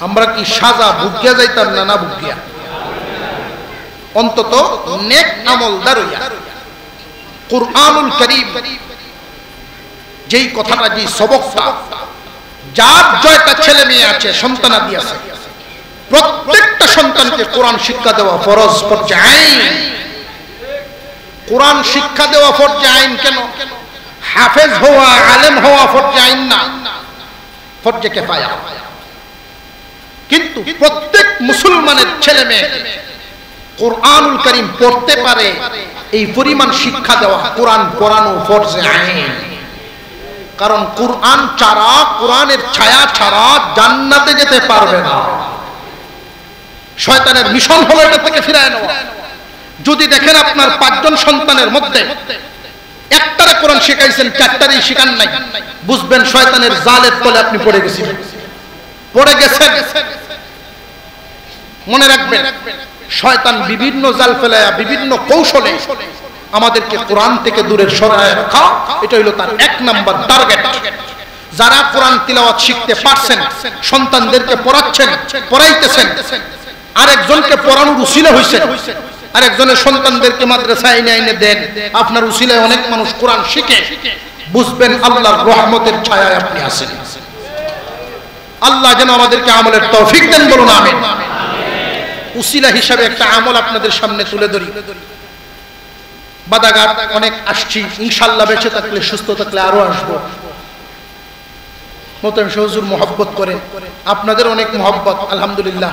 আমরা কি সাজা ভুগিয়া যাইতাম না? না ভুগিয়া অন্তত নেক আমলদার হইয়া কুরআনুল কারীম যেই কথাটা, যেই সবকটা, যার জয়টা ছেলে মেয়ে আছে, সন্তানাদি আছে, প্রত্যেকটা সন্তানকে কোরআন শিক্ষা দেওয়া ফরজ, ফরজে আইন। কোরআন শিক্ষা দেওয়া ফরজে আইন কেন? হাফেজ হওয়া, আলেম হওয়া ফরজে আইন না, ফরজে কিফায়া। কিন্তু প্রত্যেক মুসলমানের ছেলে মেয়ে কোরআনুল কারীম পড়তে পারে, এই পরিমাণ শিক্ষা দেওয়া, কোরআন পড়ানো ফরজে আইন। কারণ কোরআন ছাড়া, কোরআনের ছায়া ছাড়া জান্নাতে যেতে পারবে না। শয়তানের মিশন হলো এটা থেকে ফিরায় নেওয়া। যদি দেখেন আপনার 5 জন সন্তানের মধ্যে একটারে কোরআন শিখাইছেন, 4টারই শিখান নাই, বুঝবেন শয়তানের জালের তলে আপনি পড়ে গেছেন। মনে রাখবেন, শয়তান বিভিন্ন জাল ফেলায়া, বিভিন্ন কৌশলে আমাদেরকে কোরআন থেকে দূরে সরায় রাখা, এটা হলো তার 1 নাম্বার টার্গেট। যারা কোরআন তিলাওয়াত শিখতে পারছেন, সন্তানদেরকে পড়াচ্ছেন, পড়াইতেছেন, আরেকজনকে পড়ানোর উসিলা হইছেন, আরেকজনের সন্তানদেরকে মাদ্রাসায় এনে দেন, আপনার উসিলায় অনেক মানুষ কোরআন শিখে, বুঝবেন আল্লাহর রহমতের ছায়ায় আপনি আছেন। আল্লাহ যেন আমাদেরকে আমলের তৌফিক দেন, বলুন আমিন। উসিলা হিসাবে একটা আমল আপনাদের সামনে তুলে ধরি। বাদাঘাট অনেক আসছি, ইনশাআল্লাহ বেঁচে থাকলে, সুস্থ থাকলে আরো আসবো। মোহতারাম হুজুর মহব্বত করেন, আপনাদের অনেক মহব্বত, আলহামদুলিল্লাহ।